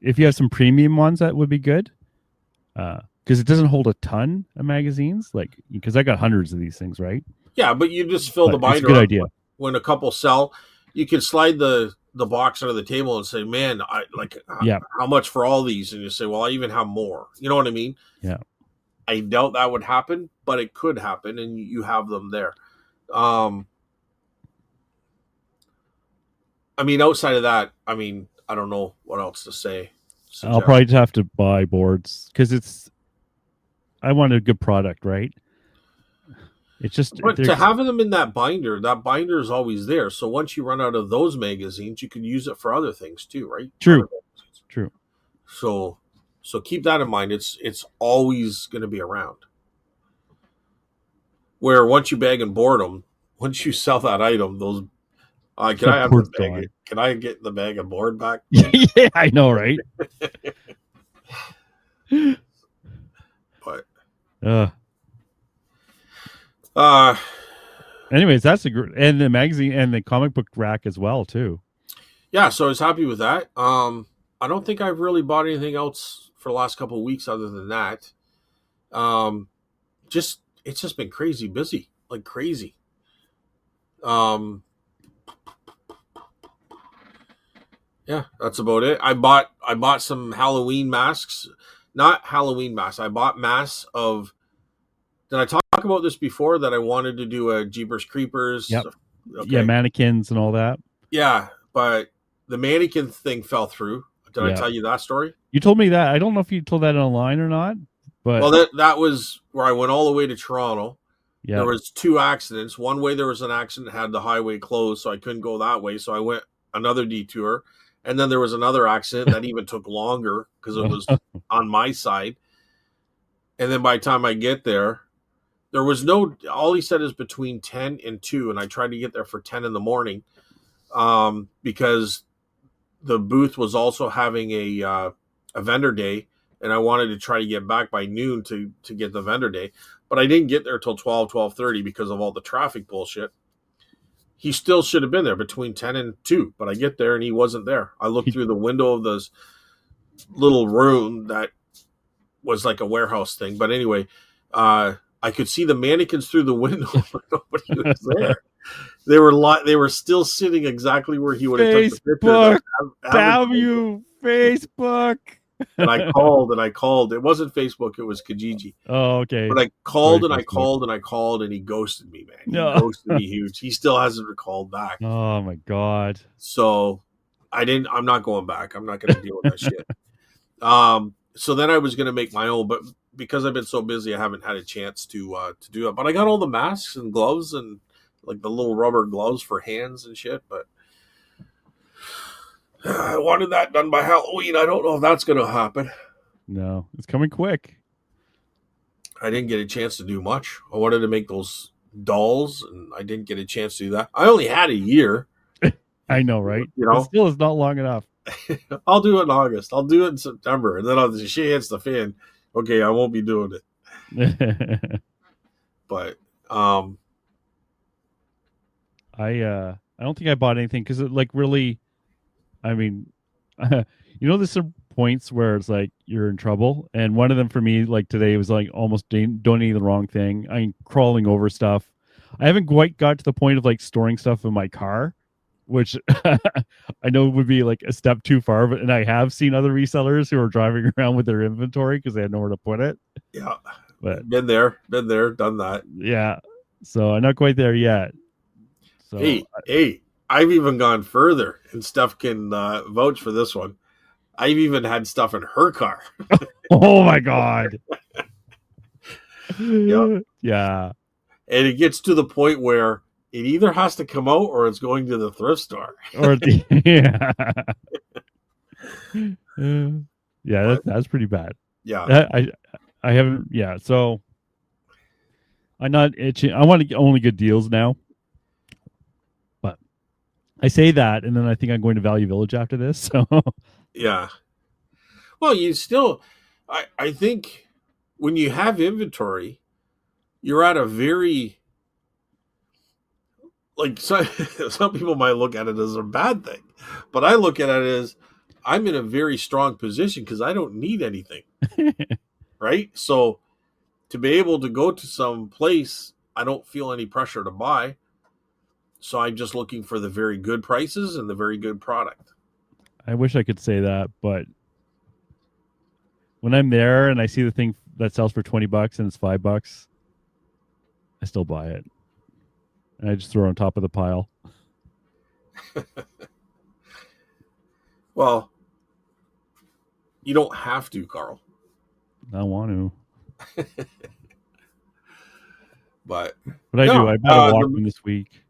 if you have some premium ones, that would be good. Because it doesn't hold a ton of magazines, like because I got hundreds of these things, right? Yeah, but you just fill the binder. It's a good idea. When a couple sell, you can slide the box under the table and say, "Man, I like how much for all these?" And you say, "Well, I even have more." You know what I mean? Yeah. I doubt that would happen, but it could happen, and you have them there. I mean, outside of that, I mean, I don't know what else to say. I'll probably have to buy boards because I want a good product, right? It's just but to having them in that binder is always there. So once you run out of those magazines, you can use it for other things too, right? True. So keep that in mind. It's always going to be around. Where once you bag and board them, once you sell that item, those can I have the bag? Can I get the bag and board back? Yeah, I know, right? But anyways, that's and the magazine and the comic book rack as well too. Yeah, so I was happy with that. I don't think I've really bought anything else for the last couple of weeks other than that. It's just been crazy busy, like crazy. Yeah, that's about it. I bought some Halloween masks. Not Halloween masks. I bought masks of. Did I talk about this before? That I wanted to do a Jeepers Creepers. Yep. Okay. Yeah, mannequins and all that. Yeah, but the mannequin thing fell through. Did I tell you that story? You told me that. I don't know if you told that online or not. But Well, that was where I went all the way to Toronto. There yeah, was two accidents. One way there was an accident, had the highway closed, so I couldn't go that way. So I went another detour, and then there was another accident that even took longer because it was on my side. And then by the time I get there, there was no. All he said is between 10 and 2, and I tried to get there for 10 in the morning, because the booth was also having a vendor day, and I wanted to try to get back by noon to get the vendor day, but I didn't get there till 12:30 because of all the traffic bullshit. He still should have been there between 10 and 2, but I get there and he wasn't there. I looked through the window of this little room that was like a warehouse thing, but anyway, I could see the mannequins through the window, but nobody was there. They were still sitting exactly where he would have took the picture. Facebook, damn you, Facebook. And I called and I called. It wasn't Facebook, it was Kijiji. Oh, okay. But I called Sorry, and I Facebook. called and I called, and he ghosted me, man. He No. ghosted me huge. He still hasn't called back. Oh my god. So I'm not going back. I'm not gonna deal with that shit. So then I was gonna make my own, but because I've been so busy, I haven't had a chance to do it. But I got all the masks and gloves and like the little rubber gloves for hands and shit, but I wanted that done by Halloween. I don't know if that's going to happen. No, it's coming quick. I didn't get a chance to do much. I wanted to make those dolls, and I didn't get a chance to do that. I only had a year. I know, right? You know, it still is not long enough. I'll do it in August. I'll do it in September, and then the shit hits the fan. Okay, I won't be doing it. But I don't think I bought anything because it like really, I mean, there's some points where it's like you're in trouble, and one of them for me, like today, was like almost donating the wrong thing. I'm crawling over stuff. I haven't quite got to the point of like storing stuff in my car, which I know would be like a step too far. But and I have seen other resellers who are driving around with their inventory because they had nowhere to put it. Yeah, but been there, done that. Yeah, so I'm not quite there yet. So hey, I've even gone further, and Steph can vouch for this one. I've even had stuff in her car. Oh my god. Yep. Yeah. And it gets to the point where it either has to come out or it's going to the thrift store. Or yeah. Yeah, that's pretty bad. Yeah. I haven't. Yeah. So I'm not itching. I want to get only good deals now. But I say that, and then I think I'm going to Value Village after this. So yeah. Well, you still, I think when you have inventory, you're at a very, like, some people might look at it as a bad thing, but I look at it as I'm in a very strong position because I don't need anything. Right? So to be able to go to some place, I don't feel any pressure to buy. So I'm just looking for the very good prices and the very good product. I wish I could say that, but when I'm there and I see the thing that sells for $20 and it's $5, I still buy it. And I just throw it on top of the pile. Well, you don't have to, Carl. I want to. But I do. I bought a Walkman this week.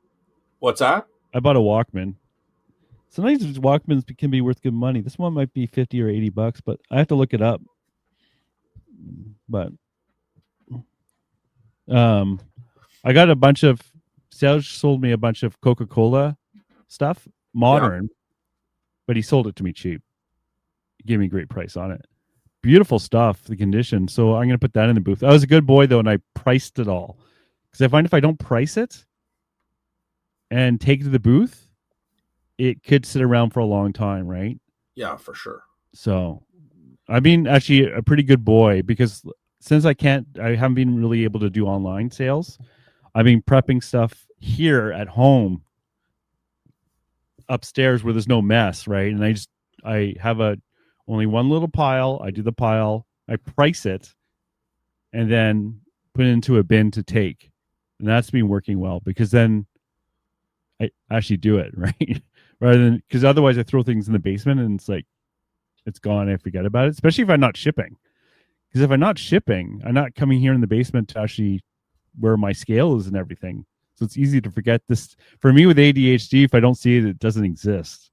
What's that? I bought a Walkman. Sometimes Walkmans can be worth good money. This one might be $50 or $80, but I have to look it up. But I got a bunch of sales. Sold me a bunch of Coca-Cola stuff, modern, but he sold it to me cheap. He gave me a great price on it. Beautiful stuff, the condition. So I'm going to put that in the booth. I was a good boy though, and I priced it all because I find if I don't price it and take it to the booth, it could sit around for a long time, right? Yeah, for sure. So I've been actually a pretty good boy because since I haven't been really able to do online sales. I've been prepping stuff here at home upstairs where there's no mess, right? And I have only one little pile. I do the pile, I price it, and then put it into a bin to take. And that's been working well because then I actually do it, right? Rather than, because otherwise I throw things in the basement and it's like, it's gone. I forget about it, especially if I'm not shipping. Because if I'm not shipping, I'm not coming here in the basement to actually where my scale is and everything. So it's easy to forget this. For me with ADHD, if I don't see it, it doesn't exist.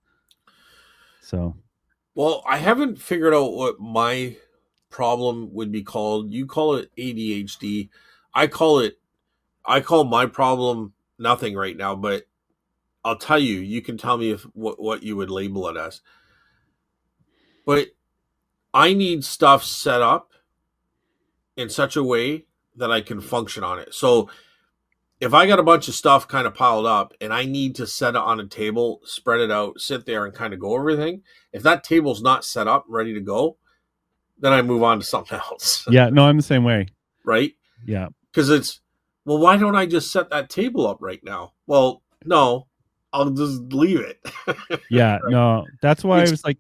So, Well, I haven't figured out what my problem would be called. You call it ADHD. I call my problem nothing right now, but I'll tell you, you can tell me if what you would label it as. But I need stuff set up in such a way that I can function on it. So if I got a bunch of stuff kind of piled up and I need to set it on a table, spread it out, sit there and kind of go over everything, if that table's not set up, ready to go, then I move on to something else. yeah, no, I'm the same way. Right? Yeah. Because it's, well, why don't I just set that table up right now? Well, no, I'll just leave it. Yeah, Right? no, that's why I was like,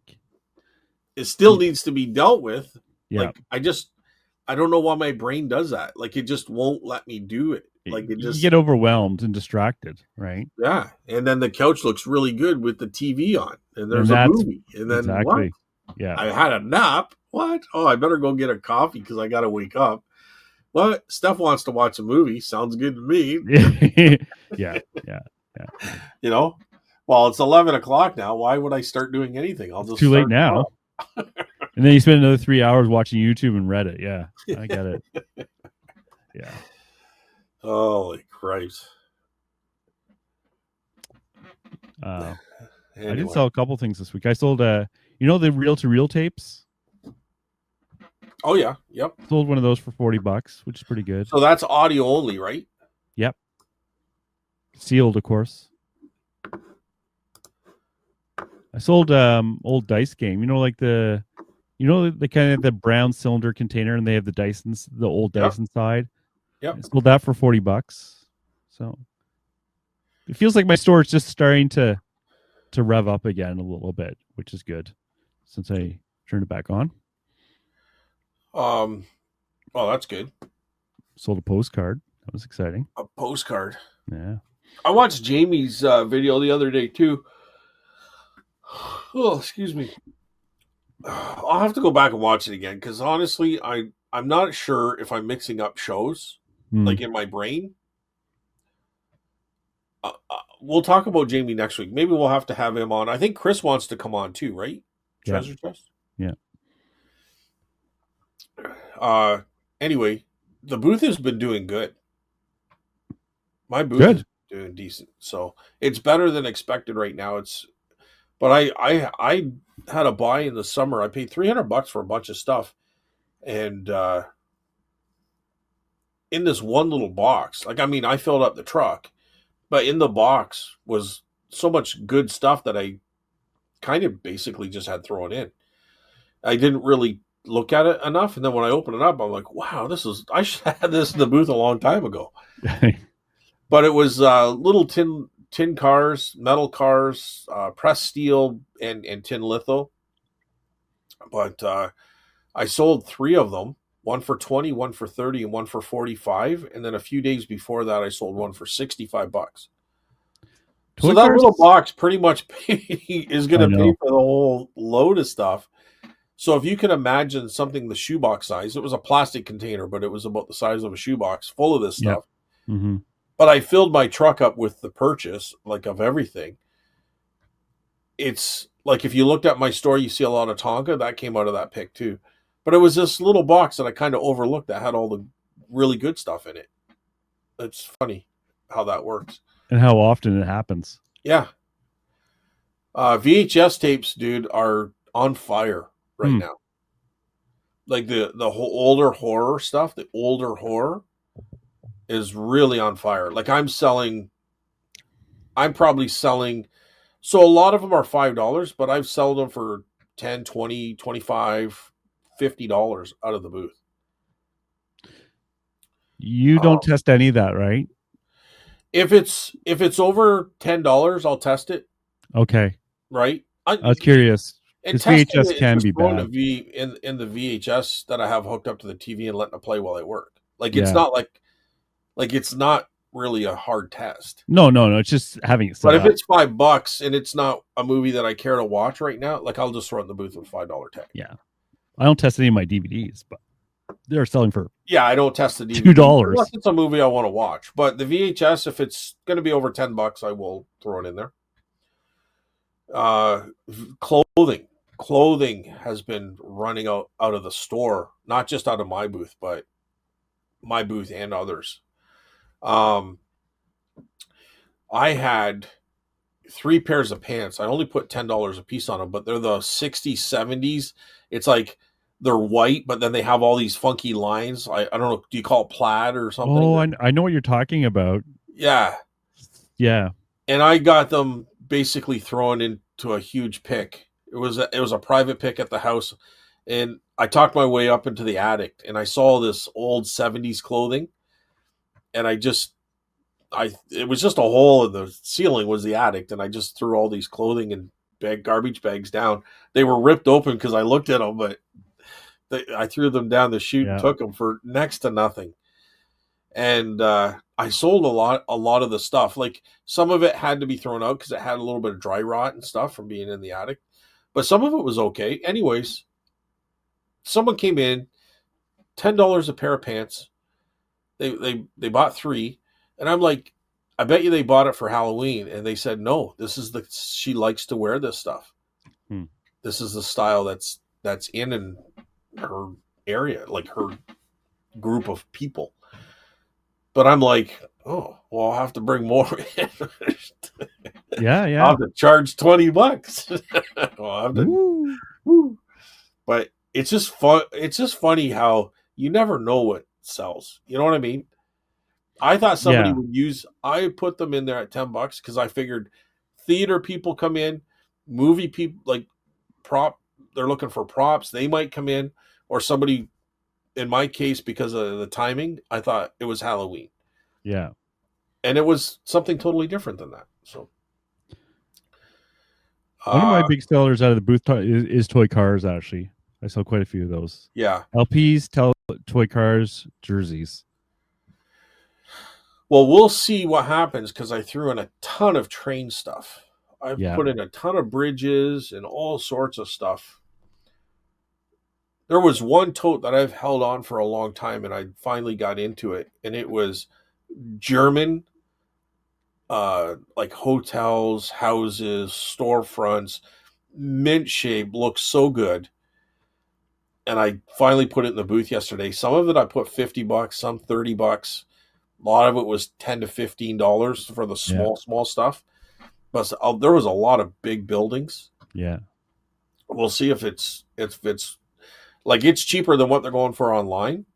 It still needs to be dealt with. yeah. Like, I don't know why my brain does that. Like, it just won't let me do it. Like, it You just, get overwhelmed and distracted, right? yeah. And then the couch looks really good with the TV on, and there's And a that's movie. And then exactly. what? Yeah. I had a nap. What? Oh, I better go get a coffee because I got to wake up. What? Steph wants to watch a movie. Sounds good to me. Yeah. You know, well, it's 11 o'clock now. Why would I start doing anything? I'll It's just too late start now. And then you spend another 3 hours watching YouTube and Reddit. Yeah, I get it. Yeah. Holy Christ. I did Anyway. sell a couple things this week. I sold the reel-to-reel tapes. Oh yeah, yep. Sold one of those for $40, which is pretty good. So that's audio only, right? Yep. Sealed, of course. I sold old dice game. Like the kind of the brown cylinder container, and they have the old dice inside. Yep. I sold that for $40. So it feels like my store is just starting to rev up again a little bit, which is good since I turned it back on. Oh, that's good. Sold a postcard. That was exciting. A postcard. Yeah. I watched Jamie's video the other day too. Oh, excuse me. I'll have to go back and watch it again because honestly, I'm not sure if I'm mixing up shows like in my brain. We'll talk about Jamie next week. Maybe we'll have to have him on. I think Chris wants to come on too, right? Yeah. Treasure Chest. Yeah. Anyway, the booth has been doing good. My booth is doing decent, so it's better than expected right now. But I had a buy in the summer. I paid $300 for a bunch of stuff, and in this one little box, I filled up the truck, but in the box was so much good stuff that I kind of basically just had thrown in. I didn't really look at it enough, and then when I opened it up, I'm like, wow, I should have had this in the booth a long time ago. But it was little tin cars, metal cars, pressed steel, and tin litho. But I sold 3 of them, one for 20, one for 30, and one for 45. And then a few days before that, I sold one for $65. So that little box pretty much is going to pay for the whole load of stuff. So if you can imagine something the shoebox size, it was a plastic container, but it was about the size of a shoebox full of this stuff. Yep. Mm-hmm. But I filled my truck up with the purchase, like of everything. It's like if you looked at my store, you see a lot of Tonka. That came out of that pick too. But it was this little box that I kind of overlooked that had all the really good stuff in it. It's funny how that works. And how often it happens. Yeah. VHS tapes, dude, are on fire right now. Like the whole older horror stuff, the older horror is really on fire. Like I'm probably selling, so a lot of them are $5, but I've sold them for $10, $20, $25, $50 out of the booth. You don't test any of that, right? If it's over $10, I'll test it. Okay. Right? I was curious. And VHS can be bad. In the VHS that I have hooked up to the TV and letting it play while I work. Like it's not like it's not really a hard test. No. It's just having it set But up. if it's $5 and it's not a movie that I care to watch right now, like I'll just throw it in the booth with $5 tag. Yeah. I don't test any of my DVDs, but they're selling for Yeah, I don't test the DVD unless $2. it's a movie I want to watch. But the VHS, if it's going to be over $10, I will throw it in there. Uh, clothing, clothing has been running out of the store, not just out of my booth, but my booth and others. Um, I had 3 pairs of pants. I only put $10 a piece on them, but they're the 60s, 70s. It's like they're white, but then they have all these funky lines. I don't know. Do you call it plaid or something? Oh, I know what you're talking about. Yeah. Yeah. And I got them basically thrown into a huge pick. It was a private pick at the house, and I talked my way up into the attic, and I saw this old 70s clothing, and it was just a hole in the ceiling was the attic, and I just threw all these clothing and garbage bags down. They were ripped open because I looked at them, but I threw them down the chute and Yeah. took them for next to nothing. And I sold a lot of the stuff. Like some of it had to be thrown out because it had a little bit of dry rot and stuff from being in the attic, but some of it was okay. Anyways, someone came in, $10 a pair of pants. They bought 3, and I'm like, I bet you they bought it for Halloween, and they said no. She likes to wear this stuff. Hmm. This is the style that's in her area, like her group of people. But I'm like, oh, well, I'll have to bring more in. Yeah. Yeah. I'll have to charge $20. I'll have to, woo. But it's just fun. It's just funny how you never know what sells. You know what I mean? I thought somebody Yeah. would use. I put them in there at $10 because I figured theater people come in, movie people like prop. They're looking for props. They might come in, or somebody. In my case, because of the timing, I thought it was Halloween. Yeah. And it was something totally different than that. So, One of my big sellers out of the booth is toy cars. Actually, I sell quite a few of those. yeah. LPs, toy cars, jerseys. Well, we'll see what happens because I threw in a ton of train stuff. I've Yeah. put in a ton of bridges and all sorts of stuff. There was one tote that I've held on for a long time, and I finally got into it, and it was German, like hotels, houses, storefronts, mint shape, looks so good. And I finally put it in the booth yesterday. Some of it I put $50, some $30. A lot of it was $10 to $15 for the small stuff. But there was a lot of big buildings. Yeah. We'll see if it's like it's cheaper than what they're going for online.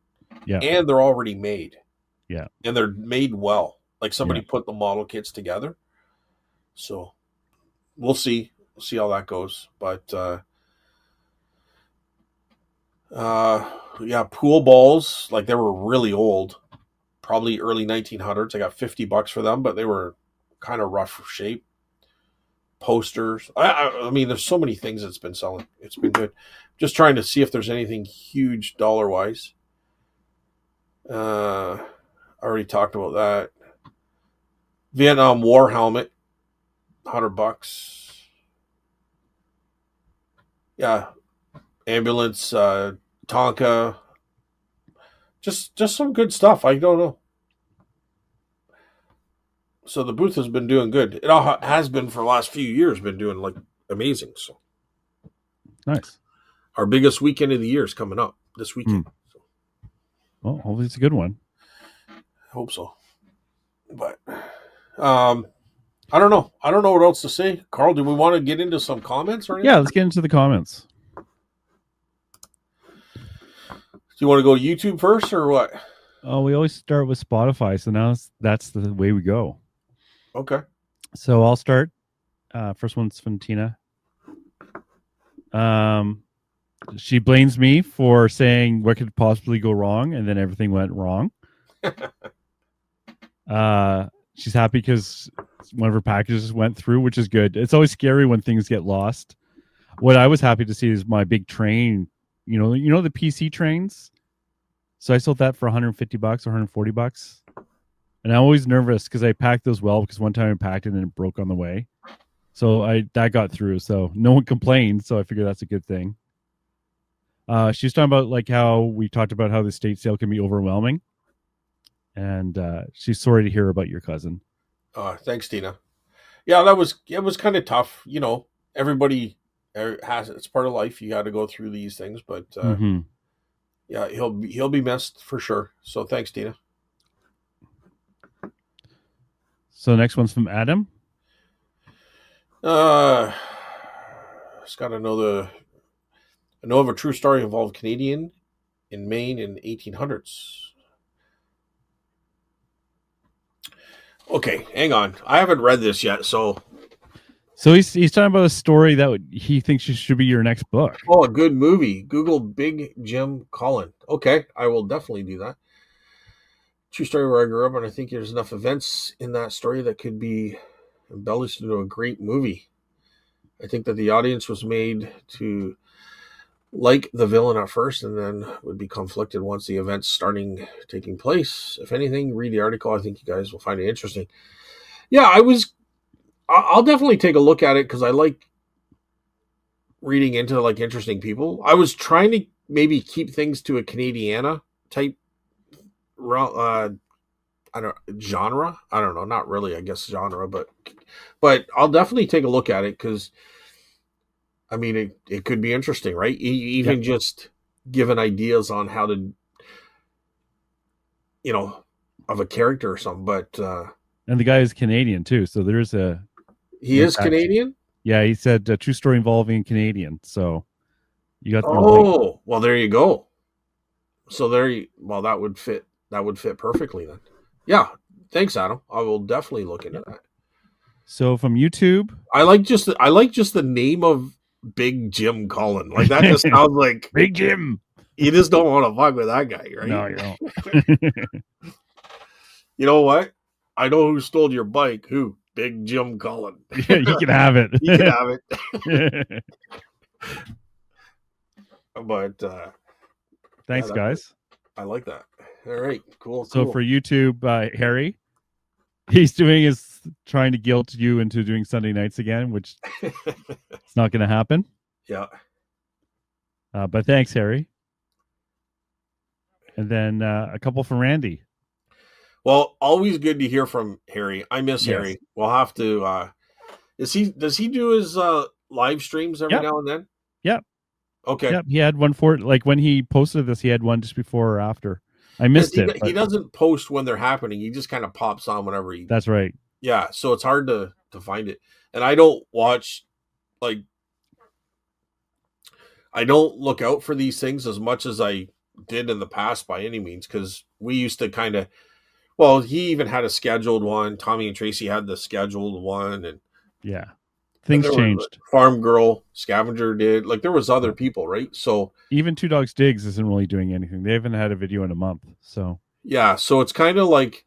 Yeah. And they're already made. Yeah. And they're made well. Like somebody put the model kits together. So we'll see. We'll see how that goes. But yeah, pool balls, like they were really old, probably early 1900s. I got $50 for them, but they were kind of rough shape. Posters. I mean, there's so many things that's been selling. It's been good. Just trying to see if there's anything huge dollar wise. I already talked about that. Vietnam War helmet, $100. Yeah, ambulance, Tonka. Just some good stuff. I don't know. So the booth has been doing good. It all has been for the last few years. Been doing like amazing. So nice. Our biggest weekend of the year is coming up this weekend. So. Well, hopefully it's a good one. I hope so. But I don't know. I don't know what else to say. Carl, do we want to get into some comments or anything? Yeah, let's get into the comments. Do you want to go to YouTube first or what? Oh, we always start with Spotify, so now that's the way we go. Okay. So I'll start. First one's from Tina. She blames me for saying what could possibly go wrong, and then everything went wrong. She's happy because one of her packages went through, which is good. It's always scary when things get lost. What I was happy to see is my big train. You know the PC trains. So I sold that for $150 or $140. And I'm always nervous because I packed those well because one time I packed it and it broke on the way. So that got through. So no one complained. So I figured that's a good thing. She was talking about like how we talked about how the state sale can be overwhelming, and she's sorry to hear about your cousin. Thanks, Tina. Yeah, it was kind of tough. Everybody has it's part of life. You got to go through these things, but Mm-hmm. yeah, he'll be missed for sure. So thanks, Tina. So the next one's from Adam. Uh, just got to know I know of a true story involved Canadian in Maine in 1800s. Okay, hang on. I haven't read this yet, so So he's talking about a story that he thinks should be your next book. a good movie. Google Big Jim Collin. Okay, I will definitely do that. True story where I grew up, and I think there's enough events in that story that could be embellished into a great movie. I think that the audience was made to like the villain at first and then would be conflicted once the events starting taking place. If anything, read the article. I think you guys will find it interesting. Yeah, I'll definitely take a look at it because I like reading into like interesting people. I was trying to maybe keep things to a Canadiana type I don't genre. I don't know, not really, I guess genre, but I'll definitely take a look at it because I mean it could be interesting, right? Yep. Even just giving ideas on how to, you know, of a character or something. But And the guy is Canadian too, so there's a he an is attachment. Canadian. Yeah, he said a true story involving a Canadian. So you got your link. Oh, well, there you go. So well, that would fit. That would fit perfectly then. Yeah. Thanks, Adam. I will definitely look into Yep. that. So from YouTube, I like just the name of Big Jim Collin. Like that just sounds like Big Jim. you just don't want to fuck with that guy, right? No, you don't. You know what? I know who stole your bike. Who? Big Jim Collin. Yeah, you can have You can it. have it. But yeah, Thanks, guys. I like that. All right, cool, So cool. for YouTube, Harry, he's doing is trying to guilt you into doing Sunday nights again, which it's not going to happen. Yeah. But thanks, Harry. And then a couple from Randy. Well, always good to hear from Harry. I miss Yes. Harry. We'll have to does he do his live streams every Yep. now and then? Yep. Okay. Yep. He had one for like when he posted this, he had one just before or after. I Because missed it, he but doesn't post when they're happening. He just kind of pops on whenever he that's right. yeah, so it's hard to find it. And I don't watch like I don't look out for these things as much as I did in the past by any means because we used to kind of well, he even had a scheduled one. Tommy and Tracy had the scheduled one, and Yeah. then Things there was changed. Farm Girl, Scavenger did. Like there was other people, right? So Even Two Dogs Digs isn't really doing anything. They haven't had a video in a month. So yeah, so it's kind of like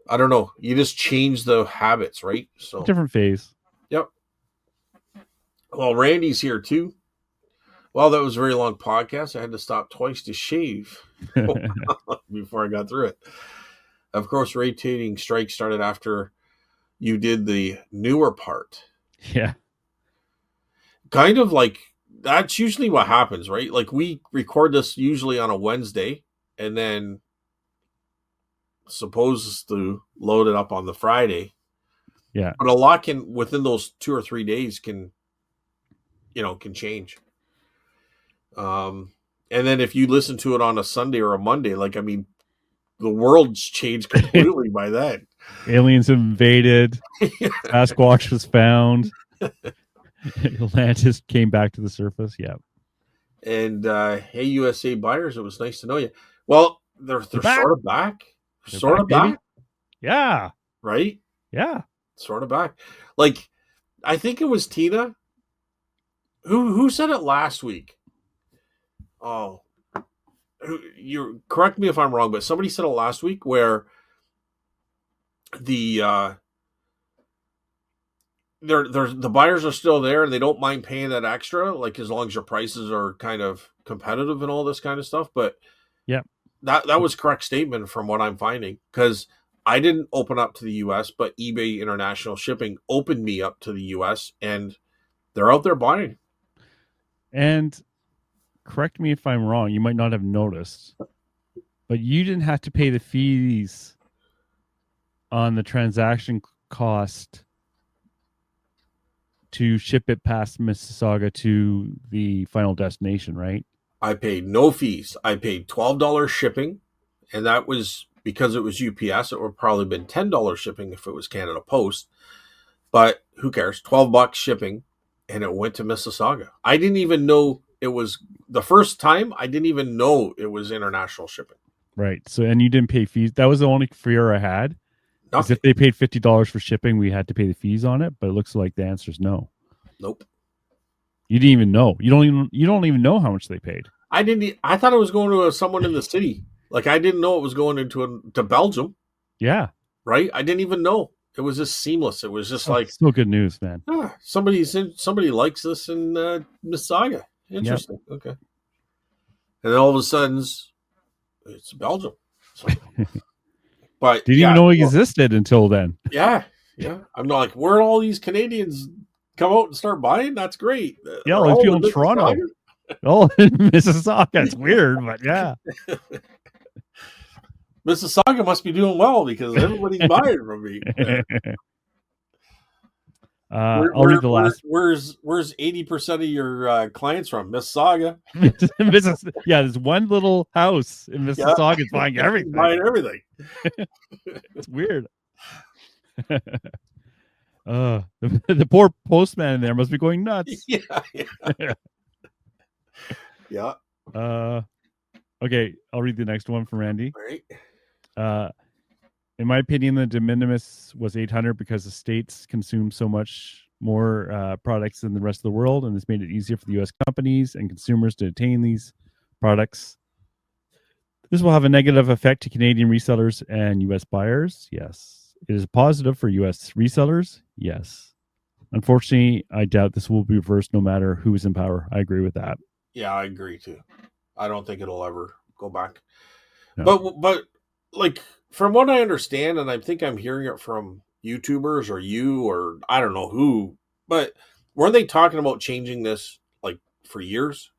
I don't know. You just change the habits, right? So different phase. yep. Well, Randy's here too. Well, that was a very long podcast. I had to stop twice to shave before I got through it. Of course, rotating strike started after you did the newer part. Yeah. Kind of like that's usually what happens, right? Like we record this usually on a Wednesday and then supposed to load it up on the Friday. Yeah. But a lot can within those 2 or 3 days can can change. And then if you listen to it on a Sunday or a Monday, like I mean, the world's changed completely by then. Aliens invaded. Sasquatch was found. Atlantis came back to the surface. Yeah. And hey, USA buyers, it was nice to know you. Well, they're back. sort of back, They're sort of back, Yeah. right? Yeah. Sort of back. Like I think it was Tina who said it last week. Oh, you correct me if I'm wrong, but somebody said it last week where the the buyers are still there and they don't mind paying that extra, like as long as your prices are kind of competitive and all this kind of stuff. But yeah, that was correct statement from what I'm finding because I didn't open up to the U.S., but eBay International Shipping opened me up to the U.S. and they're out there buying. And correct me if I'm wrong, you might not have noticed, but you didn't have to pay the fees on the transaction cost to ship it past Mississauga to the final destination, right? I paid no fees. I paid $12 shipping, and that was because it was UPS. It would probably been $10 shipping if it was Canada Post, but who cares? $12 shipping, and it went to Mississauga. I didn't even know it was the first time. I didn't even know it was international shipping. Right. So, and you didn't pay fees. That was the only fear I had. Because Nothing. if they paid $50 for shipping, we had to pay the fees on it. But it looks like the answer is no. Nope. You didn't even know. You don't even know how much they paid. I didn't. I thought it was going to someone in the city. Like I didn't know it was going to Belgium. Yeah. Right. I didn't even know. It was just seamless. It was just like still good news, man. somebody likes this in Mississauga. Interesting. Yep. Okay. And then all of a sudden, it's Belgium. So, but didn't even know it existed until then. Yeah. I'm not like, where all these Canadians come out and start buying? That's great. Yeah, all people in Toronto. Oh, in Mississauga. It's weird, but yeah. Mississauga must be doing well because everybody's buying from me. I'll read the last. Where's 80% of your clients from? Mississauga. Yeah, there's one little house in Mississauga buying everything. Buying everything. It's weird. The poor postman in there must be going nuts. Yeah. Okay, I'll read the next one from Randy. All right. In my opinion, the de minimis was 800 because the states consume so much more products than the rest of the world, and this made it easier for the U.S. companies and consumers to attain these products. This will have a negative effect to Canadian resellers and U.S. buyers. Yes. It is positive for U.S. resellers. Yes. Unfortunately, I doubt this will be reversed no matter who is in power. I agree with that. Yeah, I agree too. I don't think it'll ever go back. No. But like from what I understand, and I think I'm hearing it from YouTubers or you or I don't know who, but weren't they talking about changing this like for years?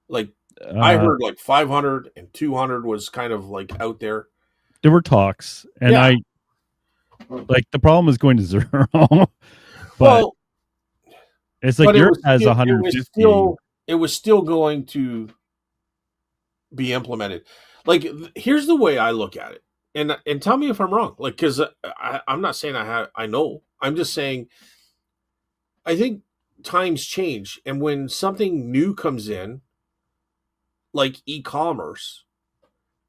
Like I heard like 500 and 200 was kind of like out there. There were talks, and I like the problem is going to zero. But it's like yours has 150. It was still going to be implemented. Like here's the way I look at it, and tell me if I'm wrong. Like because I'm not saying I know. I'm just saying I think times change, and when something new comes in, like e-commerce,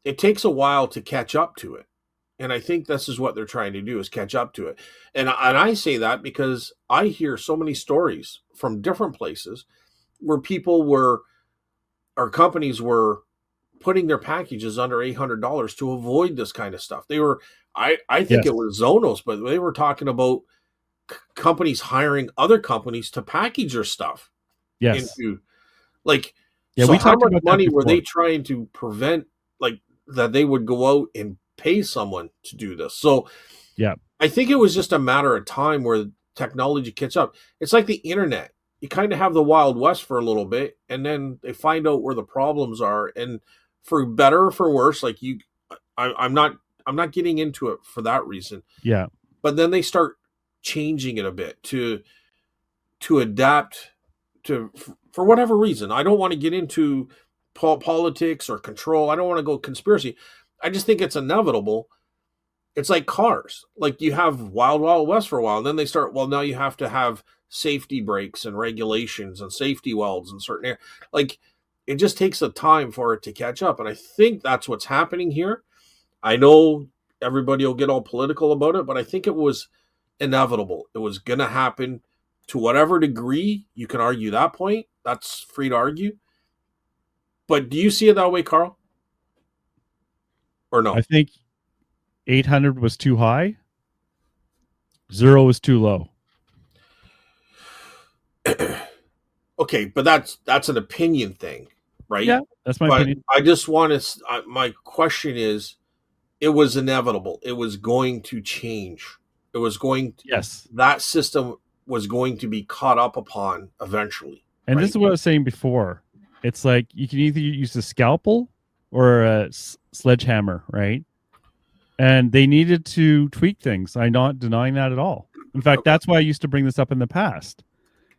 it takes a while to catch up to it. And I think this is what they're trying to do is catch up to it. And I say that because I hear so many stories from different places where companies were putting their packages under $800 to avoid this kind of stuff. They were, I think it was Zonos, but they were talking about companies hiring other companies to package their stuff. Yes. Into, like, so we talked about money were they trying to prevent like that they would go out and pay someone to do this? So yeah, I think it was just a matter of time where technology catch up. It's like the internet. You kind of have the Wild West for a little bit, and then they find out where the problems are, and for better or for worse, like I'm not getting into it for that reason. Yeah, but then they start changing it a bit to adapt to for whatever reason. I don't want to get into politics or control. I don't want to go conspiracy. I just think it's inevitable. It's like cars. Like you have Wild West for a while, and then they start, well, now you have to have safety brakes and regulations and safety welds and certain areas. Like it just takes a time for it to catch up. And I think that's what's happening here. I know everybody will get all political about it, but I think it was inevitable. It was going to happen to whatever degree. You can argue that point. That's free to argue. But do you see it that way, Carl? Or no? I think 800 was too high. 0 was too low. Okay, but that's an opinion thing, right? Yeah, that's my opinion. I just want to. My question is, it was inevitable. It was going to change. It was going. Yes, that system was going to be caught up upon eventually. And this right? is what I was saying before. It's like you can either use a scalpel or a sledgehammer, right? And they needed to tweak things. I'm not denying that at all. In fact, Okay. that's why I used to bring this up in the past.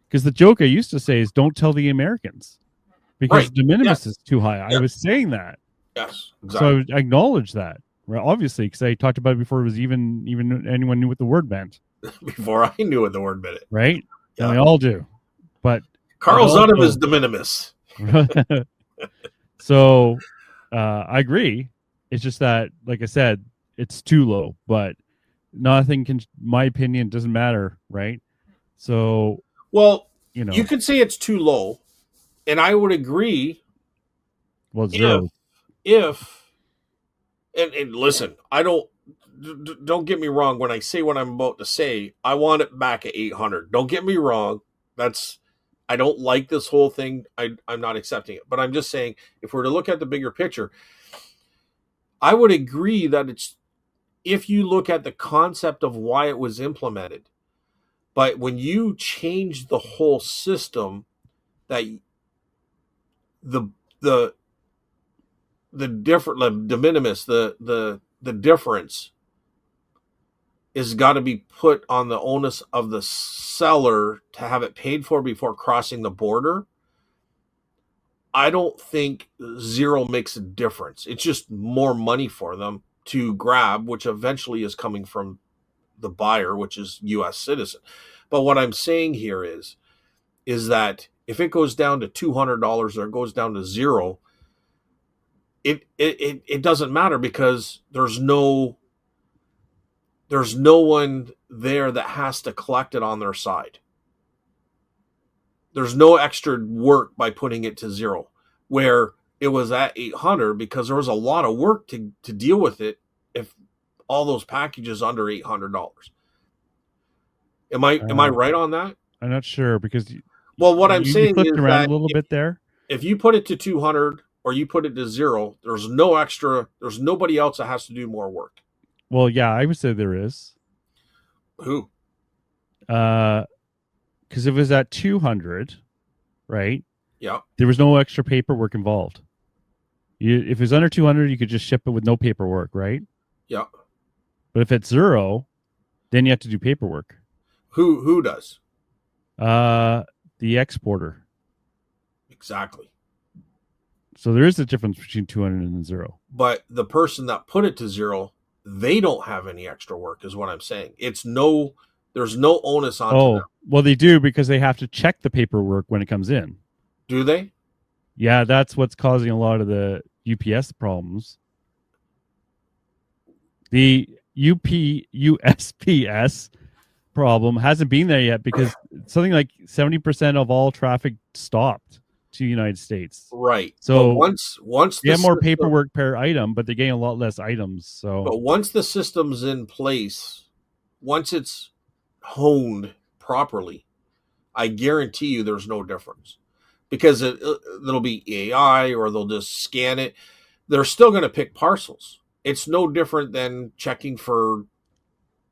Because the joke I used to say is don't tell the Americans because Right. de Yes. minimis is too high. I Yes. was saying that. Yes. So Exactly. I acknowledge that. Well, obviously, because I talked about it before it was even anyone knew what the word meant, Before I knew what the word meant it. right? And Yeah. we all do. But it Carl Zunham is also de minimis. so I agree. It's just that, like I said, it's too low, but nothing can, my opinion, doesn't matter, right? So, Well, you you know, could say it's too low, and I would agree well, if zero. if and listen, I don't get me wrong when I say what I'm about to say. I want it back at 800. Don't get me wrong. That's I don't like this whole thing. I'm not accepting it, but I'm just saying if we're to look at the bigger picture, I would agree that it's if you look at the concept of why it was implemented. But when you change the whole system, that the the the different the de minimis the difference is got to be put on the onus of the seller to have it paid for before crossing the border. I don't think zero makes a difference. It's just more money for them to grab, which eventually is coming from the buyer, which is US citizen. But what I'm saying here is that if it goes down to $200 or it goes down to zero, it doesn't matter because there's no one there that has to collect it on their side. There's no extra work by putting it to zero, where it was at 800 because there was a lot of work to deal with it if all those packages under $800. Am I Uh, right on that? I'm not sure because Well, what I'm you saying flipped is around a that little bit there. if you put it to 200 or you put it to zero, there's nobody else that has to do more work. Well, yeah, I would say there is. Who? Because if it was at 200, right, Yeah. there was no extra paperwork involved. If it was under 200, you could just ship it with no paperwork, right? Yeah. But if it's zero, then you have to do paperwork. Who does? Uh, the exporter. Exactly. So there is a difference between 200 and zero. But the person that put it to zero, they don't have any extra work, is what I'm saying. There's no onus onto them. Oh, well, they do because they have to check the paperwork when it comes in. Do they? Yeah, that's what's causing a lot of the UPS problems. The USPS problem hasn't been there yet because something like 70% of all traffic stopped to the United States. Right. So but once they have more paperwork per item, but they're getting a lot less items. So, but once the system's in place, once it's honed properly, I guarantee you there's no difference because it'll be AI or they'll just scan it. They're still going to pick parcels. It's no different than checking for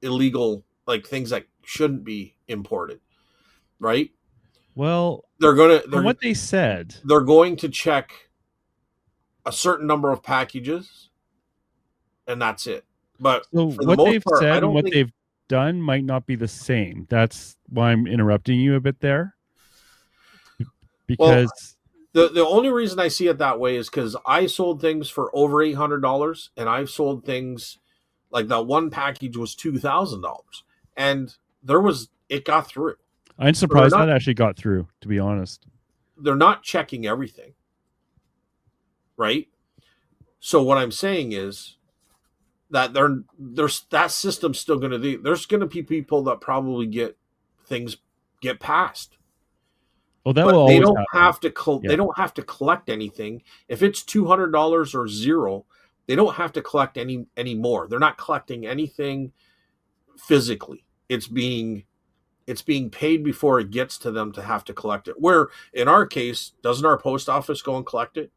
illegal, like things that shouldn't be imported, right? well, They're from what they said, they're going to check a certain number of packages, and that's it. But so for the what most they've part, I said and don't what think. they've done might not be the same. That's why I'm interrupting you a bit there Well, because the only reason I see it that way is because I sold things for over $800, and I've sold things like that one package was $2,000, and it got through. I'm So they're surprised not that actually got through, to be honest. they're not checking everything, right? So what I'm saying is that there's that system's still going to do. There's going to be people that probably get passed, Well, that will but they always don't happen. have to. They Yeah. don't have to collect anything. If it's $200 or zero, they don't have to collect any more. They're not collecting anything physically. It's being paid before it gets to them to have to collect it. Where in our case, doesn't our post office go and collect it?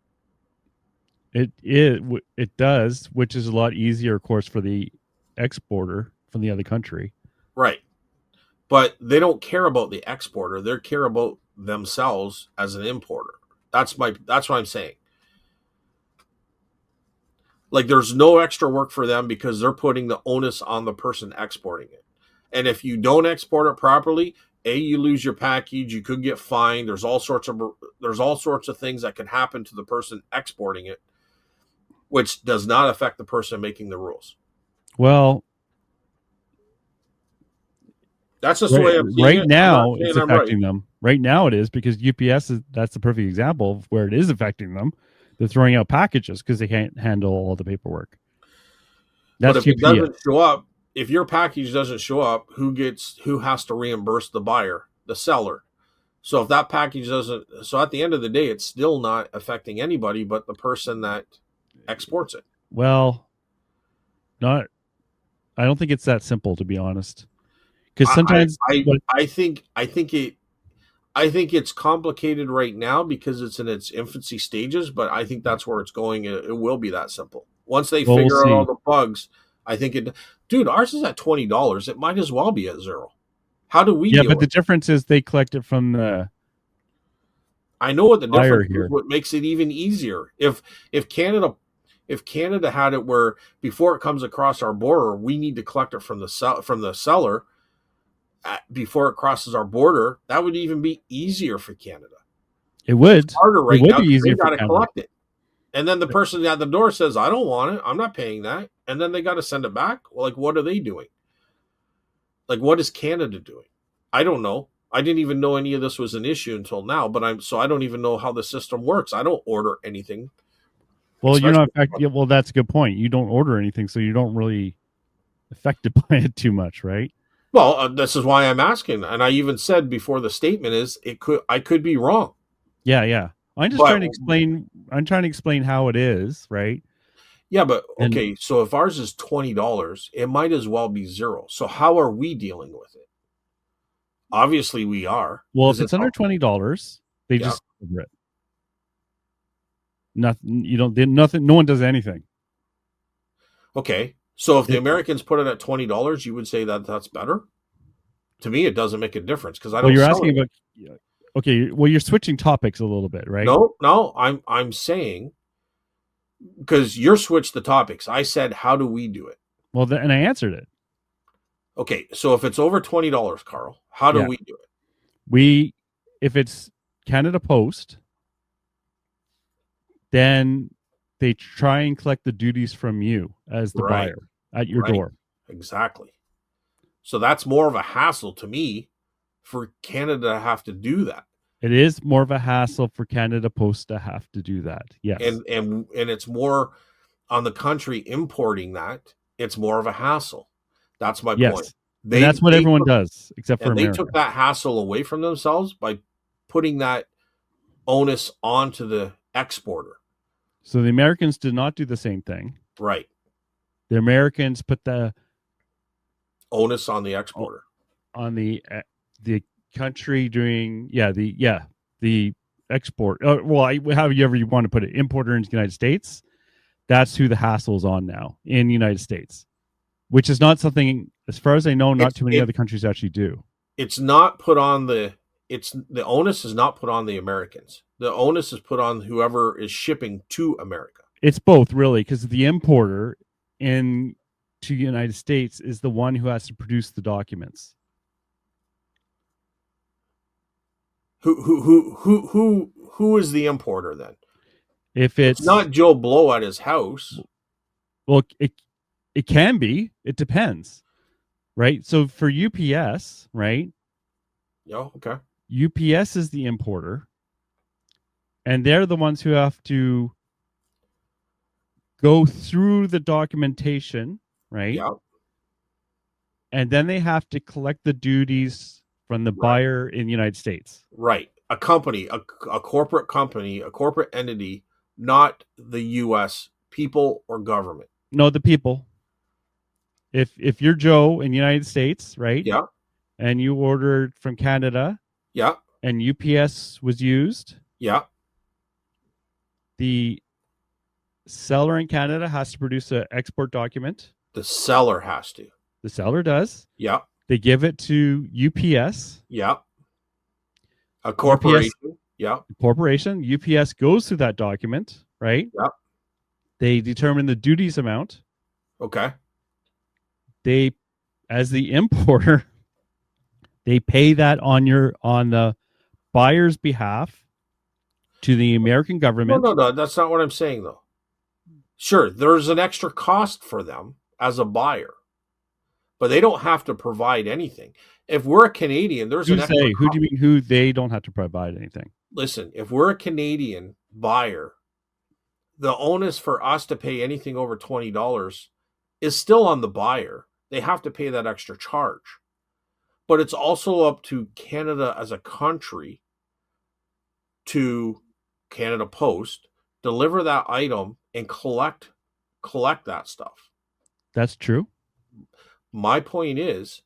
It does, which is a lot easier, of course, for the exporter from the other country. Right. But they don't care about the exporter. They care about themselves as an importer. That's what I'm saying. Like there's no extra work for them because they're putting the onus on the person exporting it. And if you don't export it properly, you lose your package, you could get fined. There's all sorts of things that can happen to the person exporting it, which does not affect the person making the rules. Well, that's just the way I'm seeing right it. now it's I'm affecting right. them. Right now it is, because UPS that's the perfect example of where it is affecting them. They're throwing out packages because they can't handle all the paperwork. But That's if it UPS. doesn't show up, if your package doesn't show up, who has to reimburse the buyer? The seller. So if that package doesn't, so at the end of the day, it's still not affecting anybody but the person that exports it. Well, I don't think it's that simple, to be honest. Because sometimes I think it's complicated right now because it's in its infancy stages, but I think that's where it's going. It will be that simple once they figure out all the bugs. I think dude, ours is at $20. It might as well be at $0. How do we? Yeah, but the difference is they collect it from the. I know what the difference is. What makes it even easier if Canada had it where before it comes across our border, we need to collect it from the seller before it crosses our border. That would even be easier for Canada. It would. It's harder right it would now. Be easier. They got to collect it, and then the person at the door says, "I don't want it. I'm not paying that," and then they got to send it back. Well, like, what are they doing? Like, what is Canada doing? I don't know. I didn't even know any of this was an issue until now, but I don't even know how the system works. I don't order anything. Well, you're not affected. Well, that's a good point. You don't order anything, so you don't really affected by it too much, right? Well, this is why I'm asking, and I even said before the statement is I could be wrong. Yeah. I'm trying to explain. I'm trying to explain how it is, right? Yeah, but okay. So if ours is $20, it might as well be $0. So how are we dealing with it? Obviously, we are. Well, if it's under $20, they just cover it. Nothing. You don't. Nothing. No one does anything. Okay. So if the Americans put it at $20, you would say that that's better? To me, it doesn't make a difference because I don't. Well, you're asking about. Okay. Well, you're switching topics a little bit, right? No. I'm saying because you're switched the topics. I said, how do we do it? Well, and I answered it. Okay, so if it's over $20, Carl, how do we do it? If it's Canada Post, then they try and collect the duties from you as the buyer at your door. Exactly. So that's more of a hassle to me for Canada to have to do that. It is more of a hassle for Canada Post to have to do that. Yes. And it's more on the country importing that. It's more of a hassle. That's my point. And that's what everyone does, except for America. They took that hassle away from themselves by putting that onus onto the exporter. So the Americans did not do the same thing. Right. The Americans put the onus on the exporter. On the country doing the export. However you want to put it, importer into the United States. That's who the hassle is on now in the United States, which is not something, as far as I know, not too many other countries actually do. It's not put on the onus is not put on the Americans. The onus is put on whoever is shipping to America. It's both, really, because the importer to the United States is the one who has to produce the documents. Who is the importer then? If it's not Joe Blow at his house. Well, it can be. It depends, right? So for UPS, right? Yeah, okay. UPS is the importer, and they're the ones who have to go through the documentation, right? Yeah. And then they have to collect the duties from the buyer in the United States. Right. A company, a corporate company, a corporate entity, not the U.S. people or government. No, the people. If you're Joe in the United States, right? Yeah. And you ordered from Canada. Yeah. And UPS was used. Yeah. The seller in Canada has to produce an export document. The seller has to. The seller does. Yeah. They give it to UPS. Yeah. A UPS corporation. Yeah. corporation, UPS goes through that document, right? Yeah. They determine the duties amount. Okay. They, as the importer, they pay that on the buyer's behalf to the American No, no, government. no. That's not what I'm saying, though. Sure, there's an extra cost for them as a buyer, but they don't have to provide anything. If we're a Canadian, there's an Who's extra they? Who do cost. you mean? Who they don't have to provide anything? Listen, if we're a Canadian buyer, the onus for us to pay anything over $20 is still on the buyer. They have to pay that extra charge. But it's also up to Canada as a country to Canada Post deliver that item and collect that stuff. That's true. My point is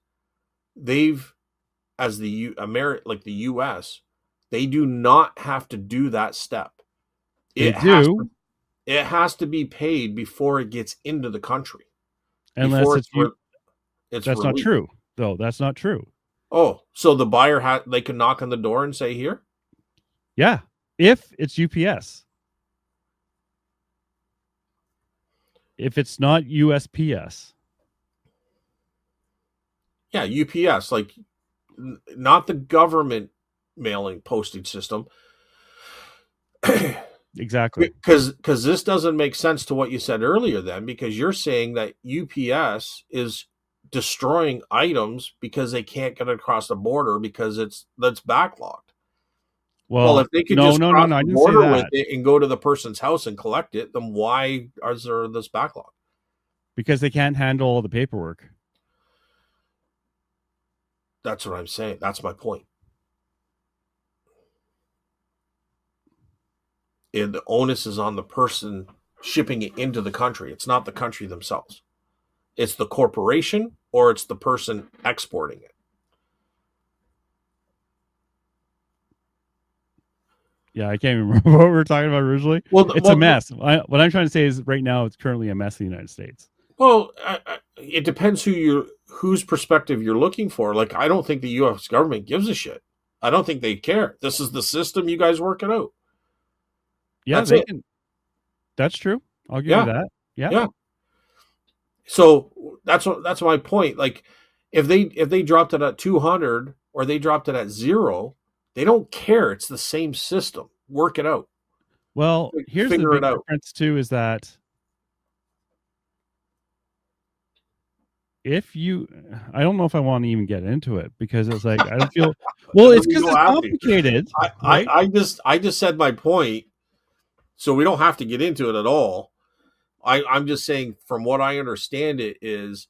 they've as the like the US, they do not have to do that step. They It has to do, it has to be paid before it gets into the country. unless Before it's you. it's That's not released. true, though. That's not true. Oh, so the buyer they can knock on the door and say here? Yeah, if it's UPS. If it's not USPS, Yeah, UPS, like not the government mailing postage system. exactly. Because this doesn't make sense to what you said earlier then, because you're saying that UPS is destroying items because they can't get across the border because that's backlogged. Well, Well, if they could no, just no, no, cross no. I the didn't say border with that it and go to the person's house and collect it, then why is there this backlog? because they can't handle all the paperwork. That's what I'm saying. That's my point. And the onus is on the person shipping it into the country. It's not the country themselves. It's the corporation or it's the person exporting it. Yeah, I can't remember what we were talking about originally. Well, It's a mess. What I'm trying to say is, right now, it's currently a mess in the United States. well, it depends whose perspective you're looking for. Like, I don't think the U.S. government gives a shit. I don't think they care. This is the system. You guys work it out. Yeah, That's they it. can. That's true. I'll give you Yeah, that. Yeah. yeah. So that's my point. Like, if they dropped it at 200 or they dropped it at 0, they don't care. It's the same system. Work it out. Well, here's the Figure it big out. difference too: is that if you, I don't know if I want to even get into it because it's like I don't feel. Well, it's We because don't it's have to. complicated, right? I just said my point, so we don't have to get into it at all. I'm just saying, from what I understand, it is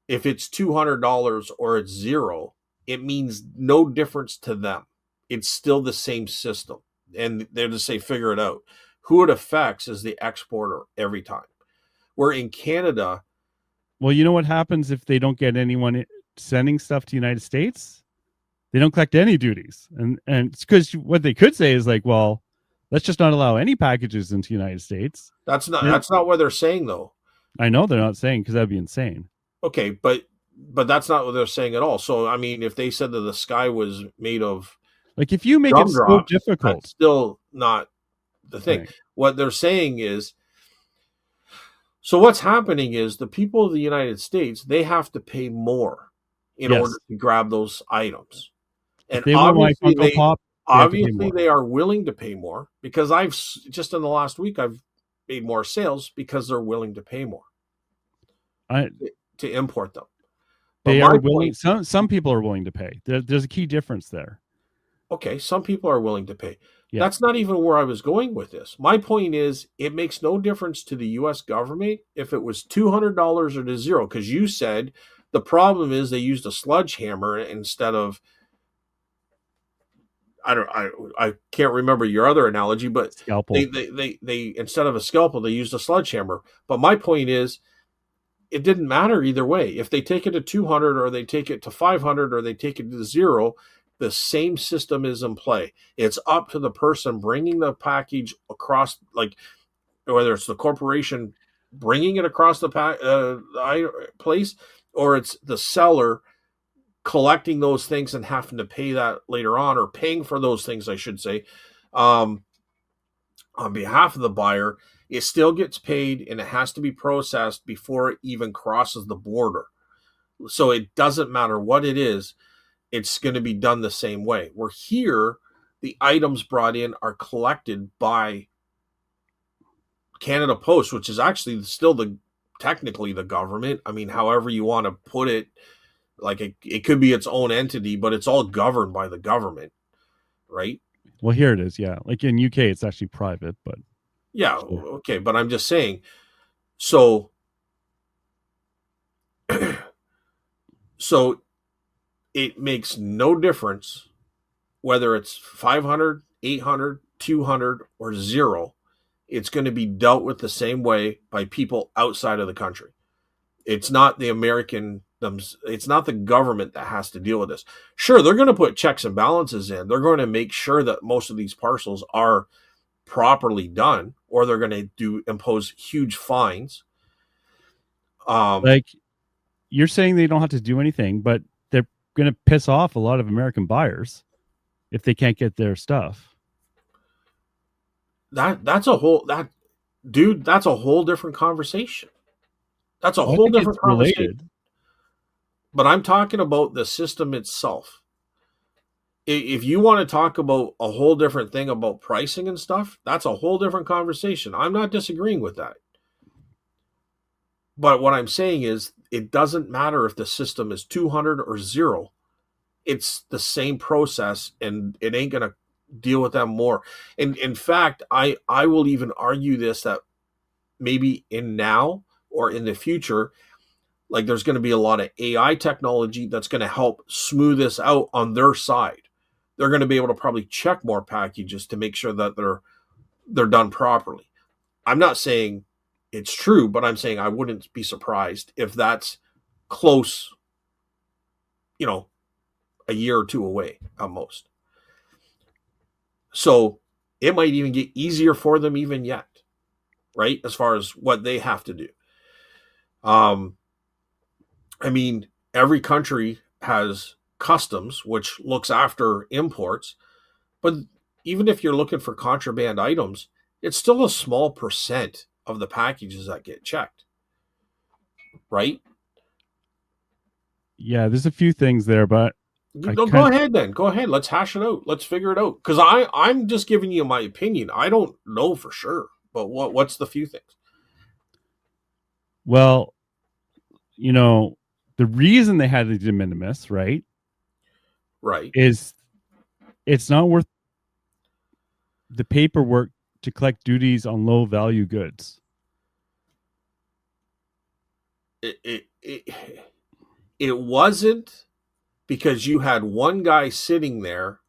if it's $200 or it's 0, it means no difference to them. It's still the same system, and they're to say figure it out. Who it affects is the exporter every time. Where in Canada, Well, you know what happens if they don't get anyone sending stuff to the United States? They don't collect any duties, and it's because what they could say is like, well, let's just not allow any packages into the United States. And that's not what they're saying though. I know they're not saying because that'd be insane. Okay, but that's not what they're saying at all. So I mean, if they said that the sky was made of Like if you make it so gumdrops, that's difficult, still not the thing. right? What they're saying is, so what's happening is the people of the United States, they have to pay more in order Yes, to grab those items. if And they want my Funko Pop, they have to pay obviously more. they are willing to pay more, because I've just in the last week I've made more sales because they're willing to pay more I, to import them. But they my are willing. point, Some people are willing to pay. There's a key difference there. okay, some people are willing to pay. Yeah. That's not even where I was going with this. My point is, it makes no difference to the U.S. government if it was $200 or to 0, because you said the problem is they used a sledgehammer instead of, I can't remember your other analogy, but Scalpel. they instead of a scalpel they used a sledgehammer. But my point is, it didn't matter either way. If they take it to 200 or they take it to 500 or they take it to 0, the same system is in play. It's up to the person bringing the package across, like whether it's the corporation bringing it across the place or it's the seller collecting those things and having to pay that later on, or paying for those things, I should say, um, on behalf of the buyer, it still gets paid and it has to be processed before it even crosses the border. So it doesn't matter what it is, it's going to be done the same way. Where here, the items brought in are collected by Canada Post, which is actually still technically the government. I mean, however you want to put it, like it could be its own entity, but it's all governed by the government, right? Well, here it is. Yeah. Like in UK, it's actually private, but yeah. Okay. But I'm just saying, so, so it makes no difference whether it's 500, 800, 200, or zero. It's going to be dealt with the same way by people outside of the country. It's not the American, it's not the government that has to deal with this. Sure, they're going to put checks and balances in. They're going to make sure that most of these parcels are properly done, or they're going to impose huge fines. Like, you're saying they don't have to do anything, but they're going to piss off a lot of American buyers if they can't get their stuff. That's a whole different conversation. That's a whole different conversation. Related. But I'm talking about the system itself. If you want to talk about a whole different thing about pricing and stuff, that's a whole different conversation. I'm not disagreeing with that. But what I'm saying is, it doesn't matter if the system is 200 or zero. It's the same process, and it ain't going to deal with them more. And in fact, I will even argue this, that maybe in now or in the future, like there's going to be a lot of AI technology that's going to help smooth this out on their side. They're going to be able to probably check more packages to make sure that they're done properly. I'm not saying it's true, but I'm saying I wouldn't be surprised if that's close, a year or two away at most. So it might even get easier for them even yet, right? As far as what they have to do. I mean, every country has customs, which looks after imports. But even if you're looking for contraband items, it's still a small percent of the packages that get checked, right? Yeah, there's a few things there, but go ahead then. Go ahead. Let's hash it out. Let's figure it out. Because I'm just giving you my opinion. I don't know for sure. But what's the few things? Well, the reason they had the de minimis, right? Right. Is it's not worth the paperwork to collect duties on low value goods. It wasn't, because you had one guy sitting there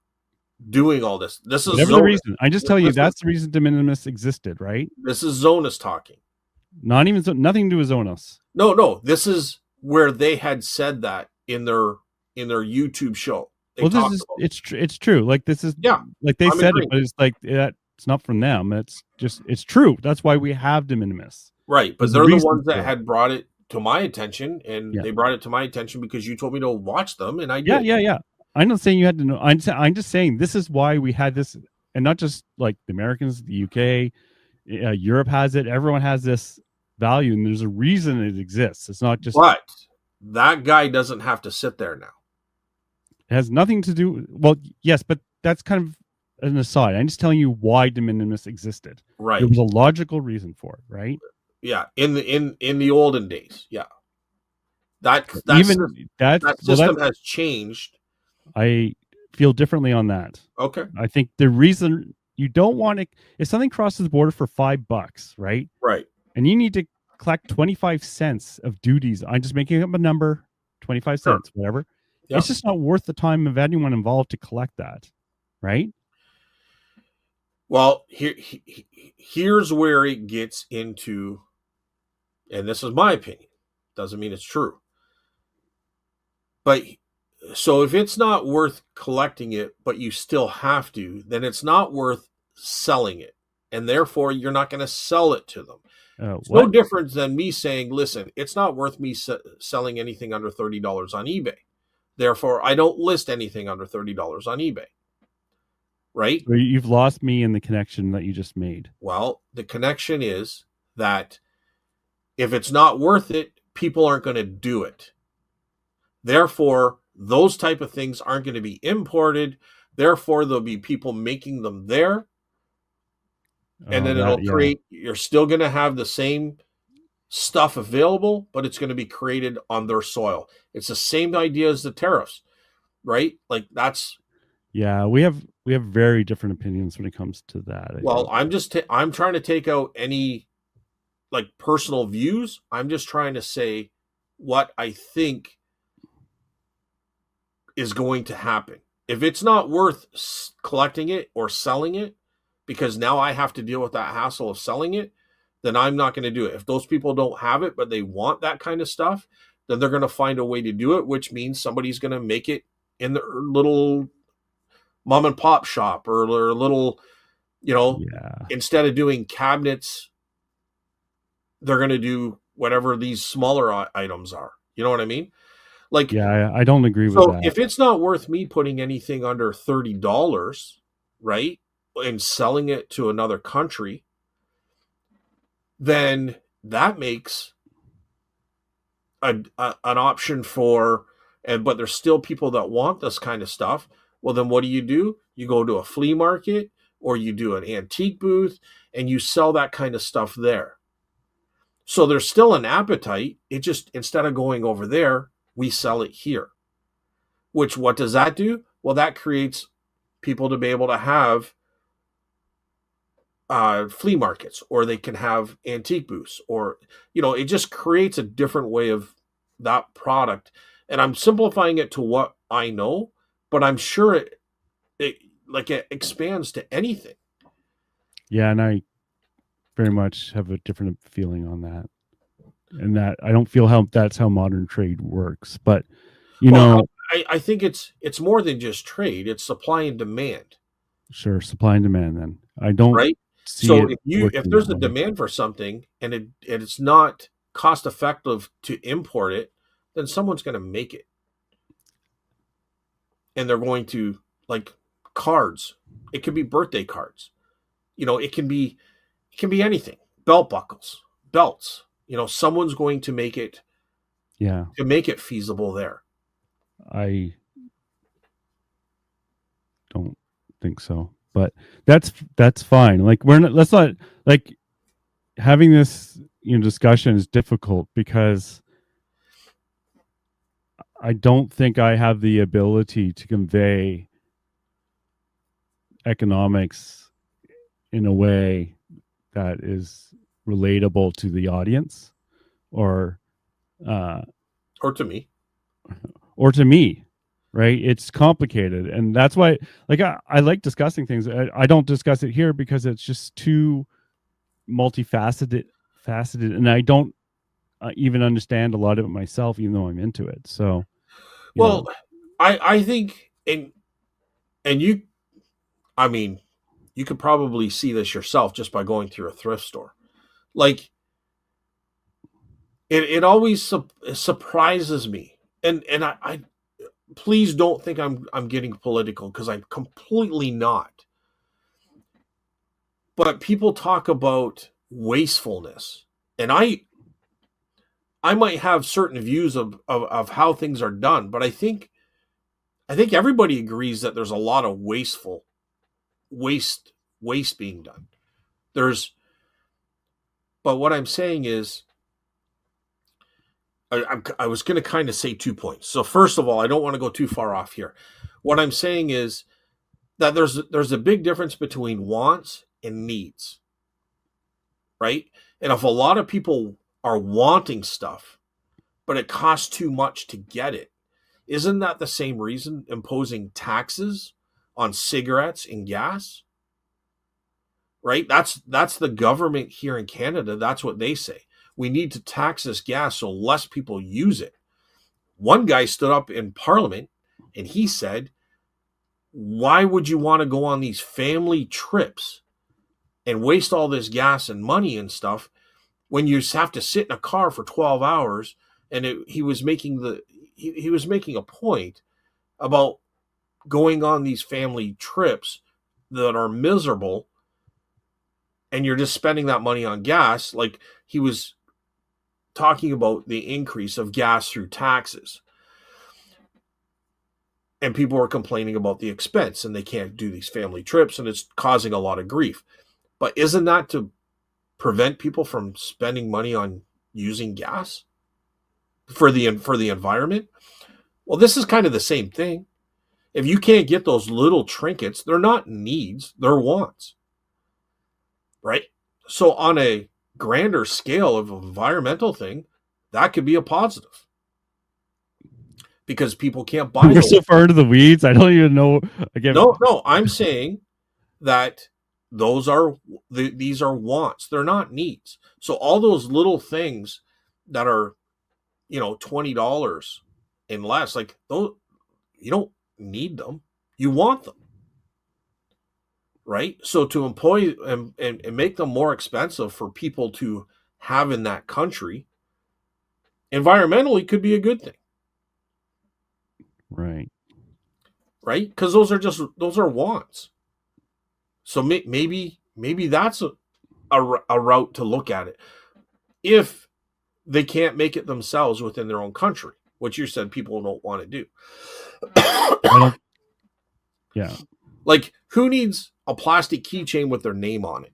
doing all this. This is the reason. I just tell you that's the reason de minimis existed, right? This is Zonas talking. Nothing to do with Zonas. No. This is where they had said that in their YouTube show. It's true. Like this is like they said it, but it's like it's not from them. It's true. That's why we have de minimis. Right, but they're the ones that had brought it to my attention, and they brought it to my attention because you told me to watch them, and I did. Yeah. I'm not saying you had to know. I'm just saying this is why we had this, and not just like the Americans, the UK, Europe has it. Everyone has this value, and there's a reason it exists. It's not just. But that guy doesn't have to sit there now. It has nothing to do. Well, yes, but that's kind of an aside. I'm just telling you why de minimis existed. Right. There was a logical reason for it, right? Yeah, in the olden days, yeah. That system has changed. I feel differently on that. Okay. I think the reason you don't want to, if something crosses the border for $5, right? Right. And you need to collect 25 cents of duties. I'm just making up a number, 25 cents, whatever. Yep. It's just not worth the time of anyone involved to collect that, right? Well, here's where it gets into, and this is my opinion, doesn't mean it's true. But so if it's not worth collecting it, but you still have to, then it's not worth selling it. And therefore, you're not going to sell it to them. It's no different than me saying, listen, it's not worth me selling anything under $30 on eBay. Therefore, I don't list anything under $30 on eBay, right? So you've lost me in the connection that you just made. Well, the connection is that if it's not worth it, people aren't going to do it. Therefore, those type of things aren't going to be imported. Therefore, there'll be people making them there. And then it'll create, you're still going to have the same stuff available, but it's going to be created on their soil. It's the same idea as the tariffs, right? Like that's we have very different opinions when it comes to that. I'm trying to take out any like personal views. I'm just trying to say what I think is going to happen. If it's not worth collecting it or selling it, because now I have to deal with that hassle of selling it, then I'm not going to do it. If those people don't have it, but they want that kind of stuff, then they're going to find a way to do it, which means somebody's going to make it in their little mom and pop shop or their little, instead of doing cabinets, they're going to do whatever these smaller items are. You know what I mean? Like, I don't agree with that. If it's not worth me putting anything under $30, right, and selling it to another country, then that makes an option for, but there's still people that want this kind of stuff. Well, then what do? You go to a flea market or you do an antique booth and you sell that kind of stuff there. So there's still an appetite. It just, instead of going over there, we sell it here. Which, what does that do? Well, that creates people to be able to have flea markets, or they can have antique booths, or, it just creates a different way of that product. And I'm simplifying it to what I know, but I'm sure it expands to anything. Yeah, and I very much have a different feeling on that. And that I don't feel that's how modern trade works. But I think it's more than just trade. It's supply and demand. Sure, supply and demand. Then I don't right. So if there's a demand for something and it's not cost effective to import it, then someone's going to make it, and they're going to, like, cards. It could be birthday cards. It can be anything. Belt buckles, belts. Someone's going to make it. Yeah. To make it feasible there. I don't think so, but that's fine. Like, let's not, like, having this discussion is difficult because I don't think I have the ability to convey economics in a way that is relatable to the audience or to me, right? It's complicated, and that's why, like, I like discussing things. I don't discuss it here because it's just too multifaceted, and I don't even understand a lot of it myself, even though I'm into it. So, I think, and you, I mean, you could probably see this yourself just by going through a thrift store. Like, it always surprises me, and I please don't think I'm getting political, because I'm completely not. But people talk about wastefulness, and I might have certain views of how things are done, but I think everybody agrees that there's a lot of waste being done. But what I'm saying is, I was going to kind of say 2 points. So first of all, I don't want to go too far off here. What I'm saying is that there's a big difference between wants and needs, right? And if a lot of people are wanting stuff, but it costs too much to get it, isn't that the same reason imposing taxes on cigarettes and gas? Right? That's the government here in Canada. That's what they say. We need to tax this gas so less people use it. One guy stood up in Parliament and he said, why would you want to go on these family trips and waste all this gas and money and stuff when you have to sit in a car for 12 hours? And he was making a point about going on these family trips that are miserable, and you're just spending that money on gas. Like, he was talking about the increase of gas through taxes, and people are complaining about the expense, and they can't do these family trips, and it's causing a lot of grief. But isn't that to prevent people from spending money on using gas for the environment? Well, this is kind of the same thing. If you can't get those little trinkets, they're not needs, they're wants. Right? So on a grander scale of an environmental thing, that could be a positive. Because people can't buy We're those. so far into the weeds. I don't even know. Again, No, I'm saying that these are wants. They're not needs. So all those little things that are, $20 and less, like those, you don't need them. You want them. Right? So to employ and make them more expensive for people to have in that country, environmentally could be a good thing. right. Right? Because those are wants. So maybe that's a route to look at it. If they can't make it themselves within their own country, which you said people don't want to do. Yeah. Like, who needs a plastic keychain with their name on it,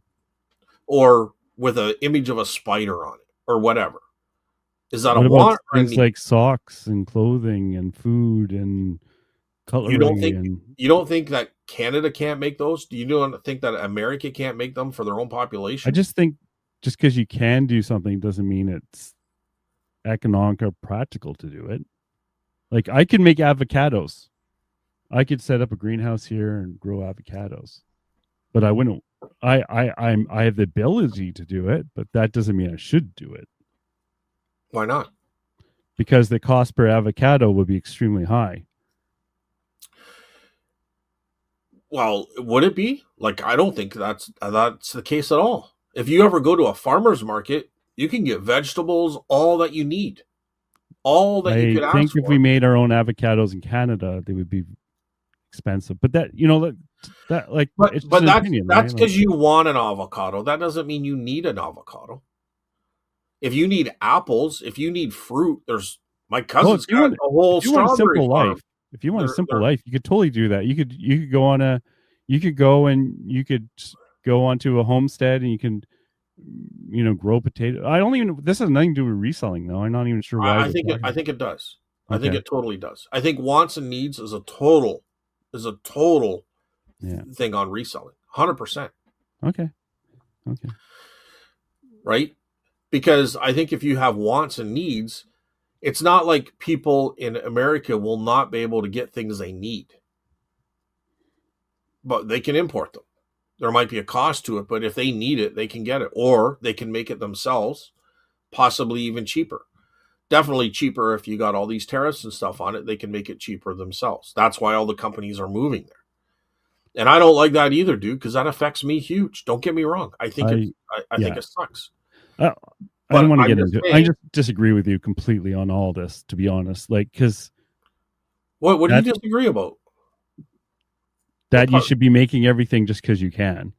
or with an image of a spider on it, or whatever? Is that What a about want or a things need? like socks and clothing and food and cutlery? You don't think that Canada can't make those? Do you think that America can't make them for their own population? I just think just because you can do something doesn't mean it's economic or practical to do it. Like, I can make avocados. I could set up a greenhouse here and grow avocados, but I wouldn't. I have the ability to do it, but that doesn't mean I should do it. Why not? Because the cost per avocado would be extremely high. Well, would it be? Like, I don't think that's the case at all. If you ever go to a farmer's market, you can get vegetables, all that you need, all that you could I ask think for. if we made our own avocados in Canada, they would be expensive. But that, like, But it's just an that's opinion, because right? Like, you want an avocado. That doesn't mean you need an avocado. If you need apples, if you need fruit, there's my cousin's got a whole strawberry farm. If you want a simple life, you could totally do that. You could go onto a homestead and you can, grow potato. I don't even. This has nothing to do with reselling, though. I'm not even sure why. I think it does. Okay. I think it totally does. I think wants and needs is a total thing on reselling. 100%. Okay. Right? Because I think if you have wants and needs, it's not like people in America will not be able to get things they need, but they can import them. There might be a cost to it, but if they need it, they can get it, or they can make it themselves, possibly even cheaper. Definitely cheaper if you got all these tariffs and stuff on it. They can make it cheaper themselves. That's why all the companies are moving there. And I don't like that either, dude, because that affects me huge. Don't get me wrong. I think think it sucks. I don't want to get into it. I just disagree with you completely on all this, to be honest. Like, because what do you disagree about? That you should be making everything just because you can.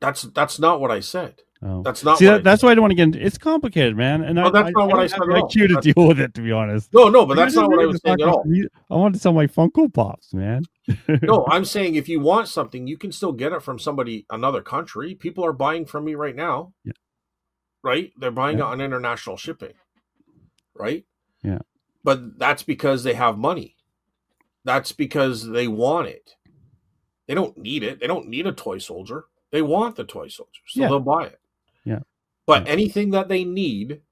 That's not what I said. Oh. That's not. That's why I don't want to get into. It's complicated, man. And that's not what I said at all. You to deal with it, to be honest. No, but that's not what I was saying at all. I want to sell my Funko Pops, man. No, I'm saying if you want something, you can still get it from another country. People are buying from me right now. Yeah. Right? They're buying it on international shipping. Right? Yeah. But that's because they have money. That's because they want it. They don't need it. They don't need a toy soldier. They want the toy soldier. So they'll buy it. Yeah. But anything that they need,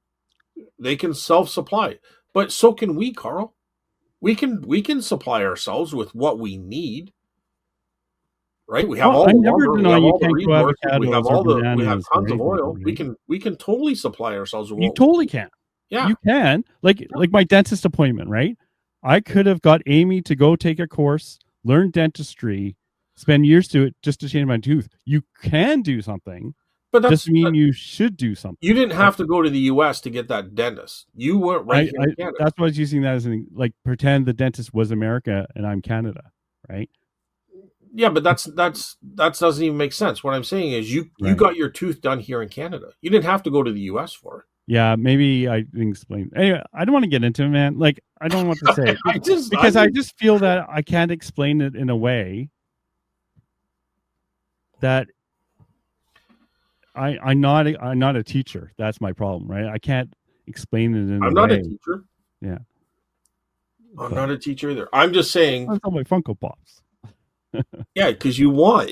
they can self-supply. But so can we, Carl. We can supply ourselves with what we need. Right? We have all the lumber, we have all the resources, we have tons of oil. Right? We can totally supply ourselves with You totally can. Yeah. You can. Like my dentist appointment, right? I could have got Amy to go take a course, learn dentistry, spend years to it just to change my tooth. You can do something. But doesn't mean you should do you something. didn't have to go to the U.S. to get that dentist. You went right here in Canada. That's why I was using that as an, like, pretend the dentist was America and I'm Canada, right? Yeah, but that doesn't even make sense. What I'm saying is you Right. got your tooth done here in Canada. You didn't have to go to the US for it. Yeah, maybe I didn't explain. Anyway, I don't want to get into it, man. Like, I don't know what to say because I just feel that I can't explain it in a way that I'm not a teacher. That's my problem, right? I can't explain it in a way. I'm not a teacher. Yeah. I'm not a teacher either. I'm just saying. That's all my Funko Pops. Yeah, because you want.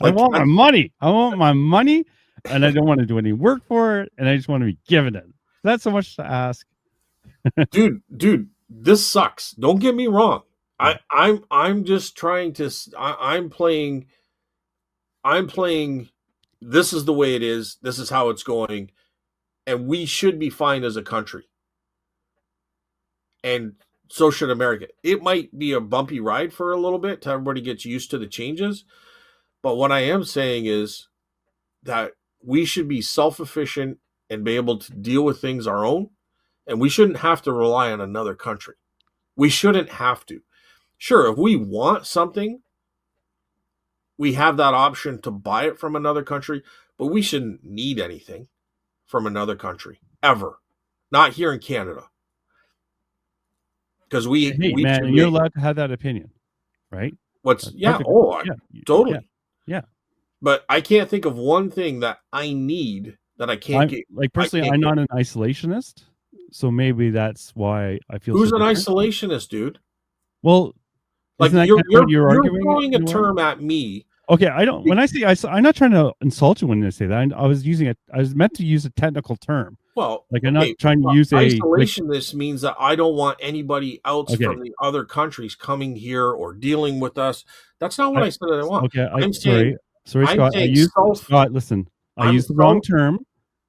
I want my money. I want my money, and I don't want to do any work for it, and I just want to be given it. That's so much to ask. dude, this sucks. Don't get me wrong. I'm just trying to. I'm playing. This is the way it is. This is how it's going, and we should be fine as a country. And so should America. It might be a bumpy ride for a little bit till everybody gets used to the changes. But what I am saying is that we should be self-efficient and be able to deal with things our own. And we shouldn't have to rely on another country. We shouldn't have to. Sure, if we want something, we have that option to buy it from another country, but we shouldn't need anything from another country ever. Not here in Canada. Because man, you're allowed to have that opinion, right? Totally. Yeah. But I can't think of one thing that I need that I can't get. Like, personally, I'm not an isolationist, so maybe that's why I feel. Who's an isolationist, dude? Well, like you're throwing a term at me. Okay, I don't. When I say I'm not trying to insult you when I say that. I was meant to use a technical term. Well, like, I'm not trying to use isolationist means that I don't want anybody else from the other countries coming here or dealing with us. That's not what I said that I want. Okay, sorry, Scott. Listen, I used the wrong term.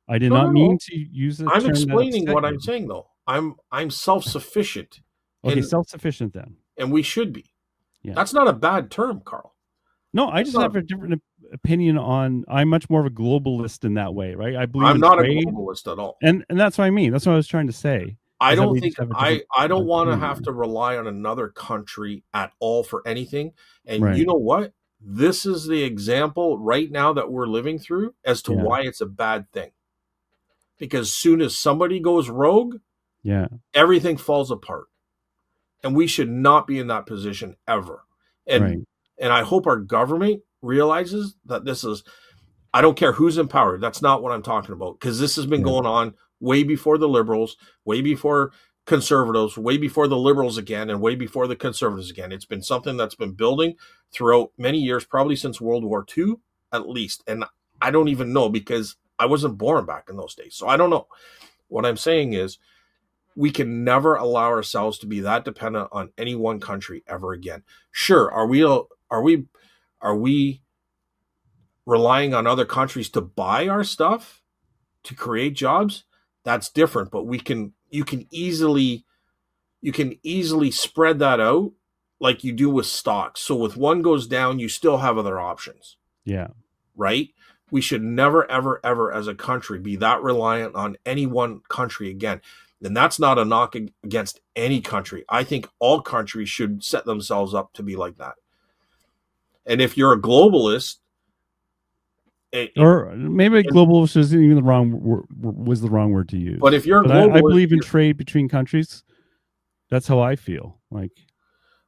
I did not mean to use it. I'm explaining what I'm saying, though. I'm self-sufficient. Okay, self-sufficient then. And we should be. Yeah. That's not a bad term, Carl. No, I just have a different opinion on. I'm much more of a globalist in that way, right? I believe I'm not a globalist at all, and that's what I mean. That's what I was trying to say. I don't think I don't want to have to rely on another country at all for anything. And you know what? This is the example right now that we're living through as to why it's a bad thing. Because soon as somebody goes rogue, everything falls apart, and we should not be in that position ever. And I hope our government realizes that this is, I don't care who's in power. That's not what I'm talking about. Because this has been going on way before the liberals, way before conservatives, way before the liberals again, and way before the conservatives again. It's been something that's been building throughout many years, probably since World War II at least. And I don't even know because I wasn't born back in those days. So I don't know. What I'm saying is we can never allow ourselves to be that dependent on any one country ever again. Sure, are we relying on other countries to buy our stuff to create jobs? That's different, but you can easily spread that out like you do with stocks. So if one goes down, you still have other options. Yeah. Right? We should never, ever, ever as a country be that reliant on any one country again. And that's not a knock against any country. I think all countries should set themselves up to be like that. And if you're a globalist, or maybe globalist isn't even the wrong word to use. But if you're a globalist, I believe in trade between countries. That's how I feel. Like,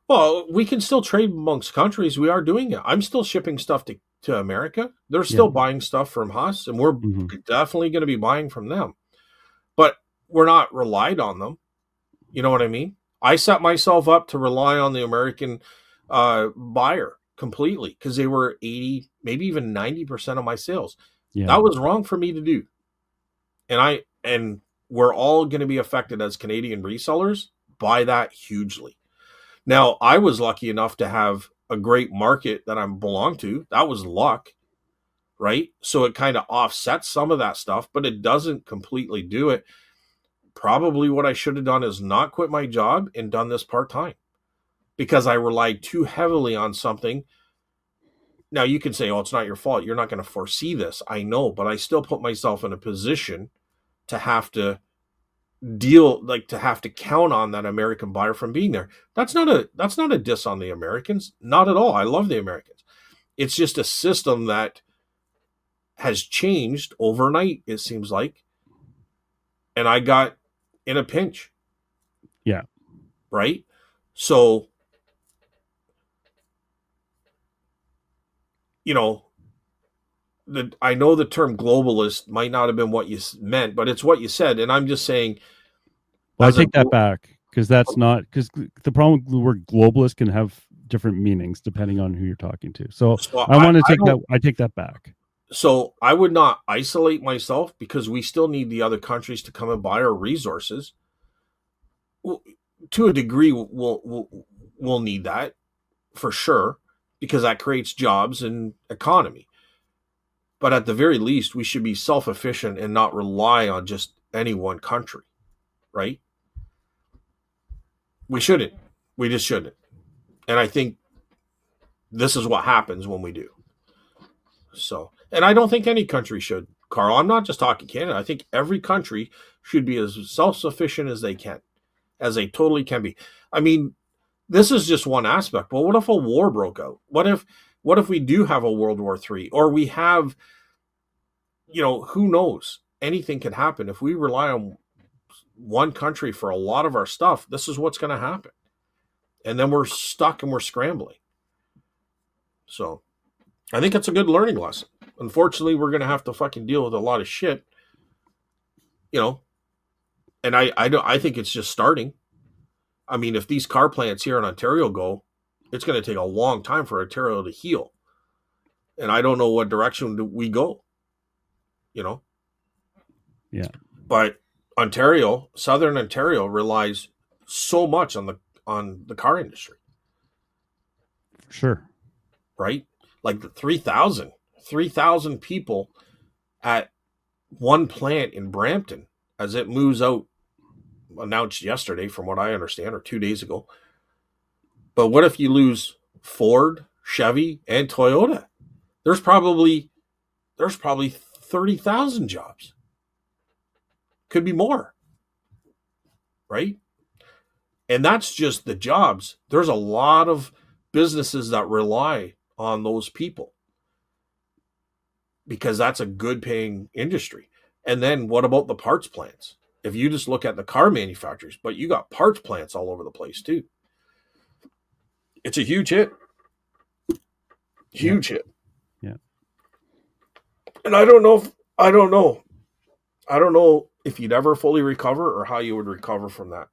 well, we can still trade amongst countries. We are doing it. I'm still shipping stuff to America. They're still buying stuff from us, and we're definitely going to be buying from them. But we're not relied on them. You know what I mean? I set myself up to rely on the American buyer completely because they were 80, maybe even 90% of my sales. Yeah. That was wrong for me to do. And we're all going to be affected as Canadian resellers by that hugely. Now, I was lucky enough to have a great market that I belong to. That was luck, right? So it kind of offsets some of that stuff, but it doesn't completely do it. Probably what I should have done is not quit my job and done this part-time because I relied too heavily on something Now you can say, "Oh, it's not your fault. You're not going to foresee this." I know, but I still put myself in a position to have to to have to count on that American buyer from being there. That's not a diss on the Americans, not at all. I love the Americans. It's just a system that has changed overnight, it seems like, and I got in a pinch. Yeah. Right? So, you know, I know the term globalist might not have been what you meant, but it's what you said, and I'm just saying, Well, I as a take that back because that's not because the problem with the word globalist can have different meanings depending on who you're talking to. So so I want to I take that. don't. I take that back. So I would not isolate myself because we still need the other countries to come and buy our resources. To a degree, we'll need that for sure because that creates jobs and economy. But at the very least, we should be self-efficient and not rely on just any one country, right? We shouldn't. We just shouldn't. And I think this is what happens when we do. So, and I don't think any country should, Carl. I'm not just talking Canada. I think every country should be as self-sufficient as they can, as they totally can be. I mean, this is just one aspect. But what if a war broke out? What if we do have a World War III, or we have, who knows? Anything can happen if we rely on one country for a lot of our stuff. This is what's going to happen, and then we're stuck and we're scrambling. So, I think it's a good learning lesson. Unfortunately, we're going to have to fucking deal with a lot of shit, you know. And I think it's just starting. I mean, if these car plants here in Ontario go, it's going to take a long time for Ontario to heal. And I don't know what direction we go, you know. Yeah. But Ontario, Southern Ontario, relies so much on the car industry. For sure. Right? Like the 3,000 people at one plant in Brampton as it moves out, announced yesterday, from what I understand, or 2 days ago. But what if you lose Ford, Chevy, and Toyota? There's probably 30,000 jobs. Could be more. Right? And that's just the jobs. There's a lot of businesses that rely on those people because that's a good paying industry. And then what about the parts plants? If you just look at the car manufacturers, but you got parts plants all over the place too. It's a huge hit. Huge hit. Yeah. And I don't know if you'd ever fully recover or how you would recover from that.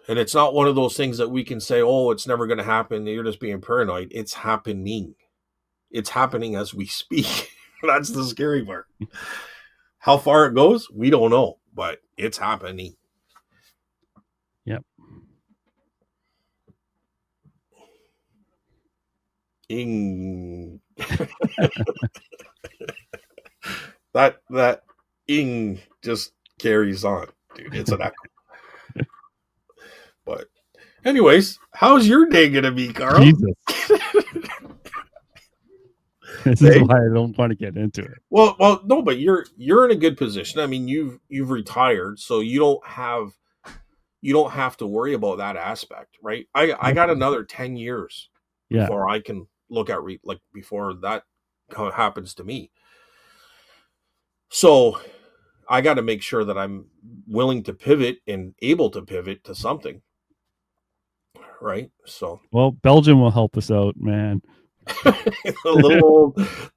And it's not one of those things that we can say, oh, it's never going to happen. You're just being paranoid. It's happening. It's happening as we speak. That's the scary part. How far it goes, we don't know, but it's happening. Yep. Ing. that ing just carries on, dude. It's an echo. But anyways, how's your day gonna be, Carl? Jesus. This is why I don't want to get into it. Well, no, but you're in a good position. I mean, you've retired, so you don't have to worry about that aspect, right? I got another 10 years before I can look at before that happens to me. So I got to make sure that I'm willing to pivot and able to pivot to something, right? So, well, Belgium will help us out, man. the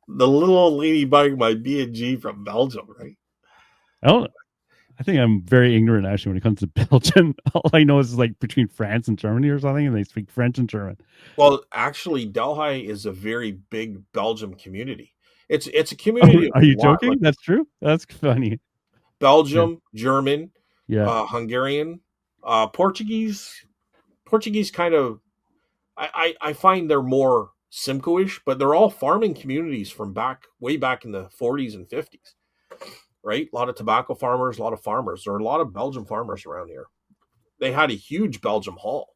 little old lady buying my B&G from Belgium, right? I think I'm very ignorant actually when it comes to Belgium. All I know is like between France and Germany or something, and they speak French and German. Well, actually, Delhi is a very big Belgium community. It's a community. Are you joking? Like, that's true. That's funny. Belgium, German, yeah, Hungarian, Portuguese. Portuguese kind of. I find they're more Simcoe-ish, but they're all farming communities from way back in the 40s and 50s. Right? A lot of tobacco farmers, a lot of farmers. There are a lot of Belgian farmers around here. They had a huge Belgium hall.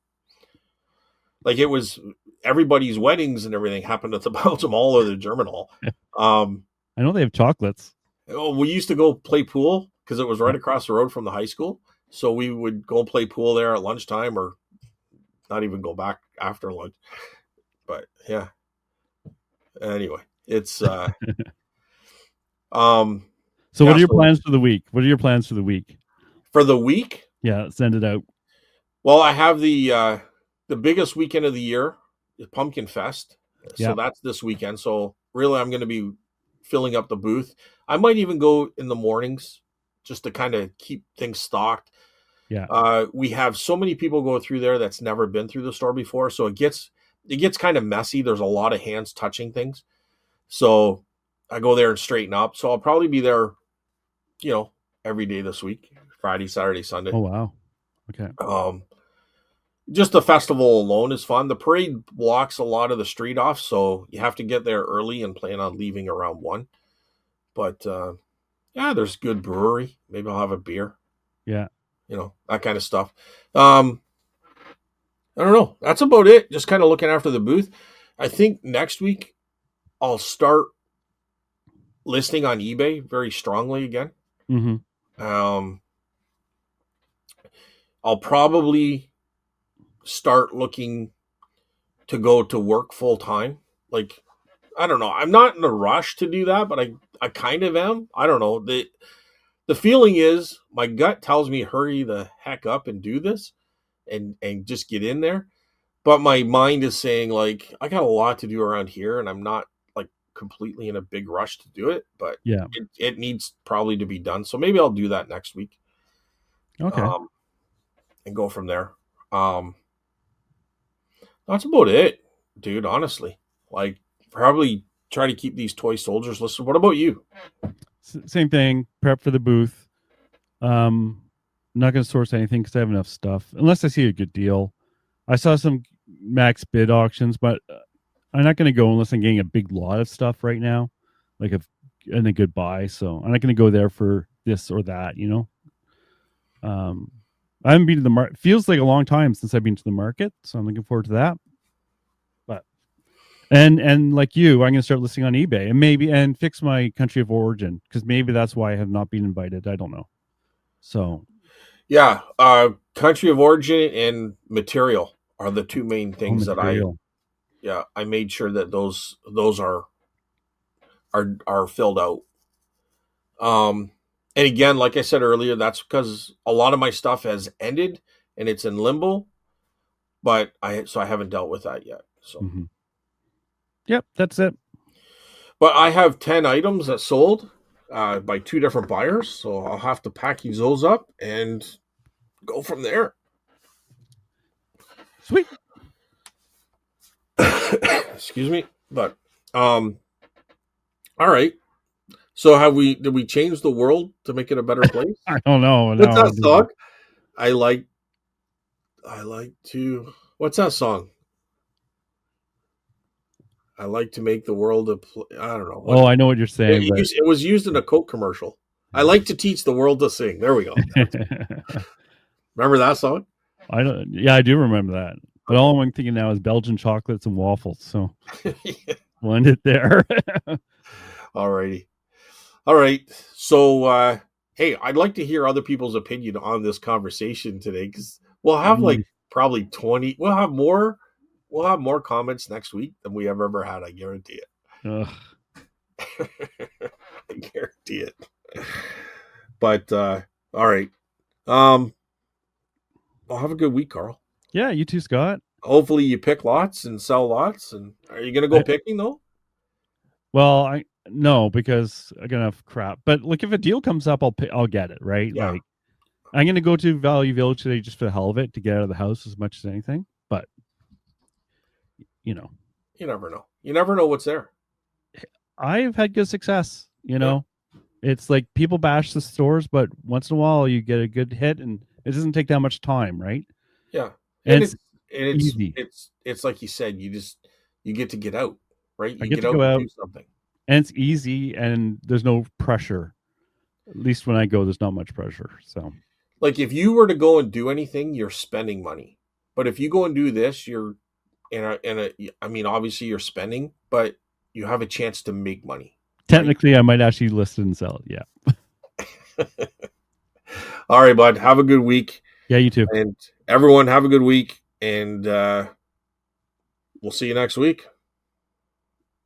Like it was everybody's weddings and everything happened at the Belgium Hall or the German Hall. Um, I know they have chocolates. we used to go play pool because it was right Yeah. across the road from the high school. So we would go play pool there at lunchtime or not even go back after lunch. But yeah, anyway, it's um So, what yeah, are your so plans for the week? What are your plans for the week? for the week, Yeah, send it out. well, I have the biggest weekend of the year, the Pumpkin Fest. So Yeah, that's this weekend. So really I'm going to be filling up the booth. I might even go in the mornings just to kind of keep things stocked. yeah, We have so many people go through there that's never been through the store before, so it gets kind of messy. There's a lot of hands touching things. So I go there and straighten up. So I'll probably be there, you know, every day this week, Friday, Saturday, Sunday. oh wow, okay, Um, just the festival alone is fun. The parade blocks a lot of the street off, so you have to get there early and plan on leaving around 1. But yeah, there's good brewery. Maybe I'll have a beer, yeah. that kind of stuff. I don't know. That's about it. Just kind of looking after the booth. I think next week I'll start listing on eBay very strongly again. Mm-hmm. Um, I'll probably start looking to go to work full time. Like, I don't know. I'm not in a rush to do that, but I kind of am. I don't know. The feeling is my gut tells me hurry the heck up and do this and just get in there. But my mind is saying like I got a lot to do around here and I'm not like completely in a big rush to do it, but Yeah. it needs probably to be done. So maybe I'll do that next week. Okay. Um, and go from there. Um, that's about it, dude, honestly. Like probably try to keep these toy soldiers listed. What about you? Same thing. Prep for the booth. Not going to source anything because I have enough stuff, unless I see a good deal. I saw some max bid auctions, but I'm not going to go unless I'm getting a big lot of stuff right now, like and a good buy. So I'm not going to go there for this or that. I haven't been to the market. Feels like a long time since I've been to the market, so I'm looking forward to that. But and like you, I'm going to start listing on eBay and fix my country of origin because maybe that's why I have not been invited. I don't know. So Yeah, country of origin and material are the two main all things that material. I made sure that those are filled out. Um, and again, like I said earlier, that's because a lot of my stuff has ended and it's in limbo, but I haven't dealt with that yet. So, Mm-hmm. Yep, that's it. but I have 10 items that sold by 2 different buyers, so I'll have to package those up and go from there. Sweet. Excuse me, but all right. So did we change the world to make it a better place? I don't know. What's No, I that didn't. song? I like I like to what's that song? I like to make the world I don't know what Oh, I know what you're saying, but it was used in a Coke commercial. I like to teach the world to sing. There we go. Remember that song? I don't. Yeah, I do remember that. But all I'm thinking now is Belgian chocolates and waffles. So we'll end it there. All righty. All right. So hey, I'd like to hear other people's opinion on this conversation today because we'll have like Mm, probably 20. We'll have more comments next week than we have ever had. I guarantee it. ugh. I guarantee it. But all right. Um, well, have a good week, Carl. Yeah, you too, Scott. Hopefully, you pick lots and sell lots. And are you going to go I, picking though? well, I no because I got enough crap. But like, if a deal comes up, I'll get it. Right? Yeah, Like, I'm gonna go to Value Village today just for the hell of it to get out of the house as much as anything. But you know, you never know. You never know what's there. I've had good success. Yeah, It's like people bash the stores, but once in a while you get a good hit, and it doesn't take that much time, right? yeah. And And it's it's easy. it's like you said. You get out, right? I You get get to out go and do out, something. and it's easy, and there's no pressure. At least when I go, there's not much pressure. So Like if you were to go and do anything, you're spending money. But if you go and do this, I mean, obviously you're spending, but you have a chance to make money. Technically, I might actually list it and sell it. Yeah. All right, bud. Have a good week. Yeah, you too. And everyone, have a good week. And we'll see you next week.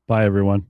Bye, everyone.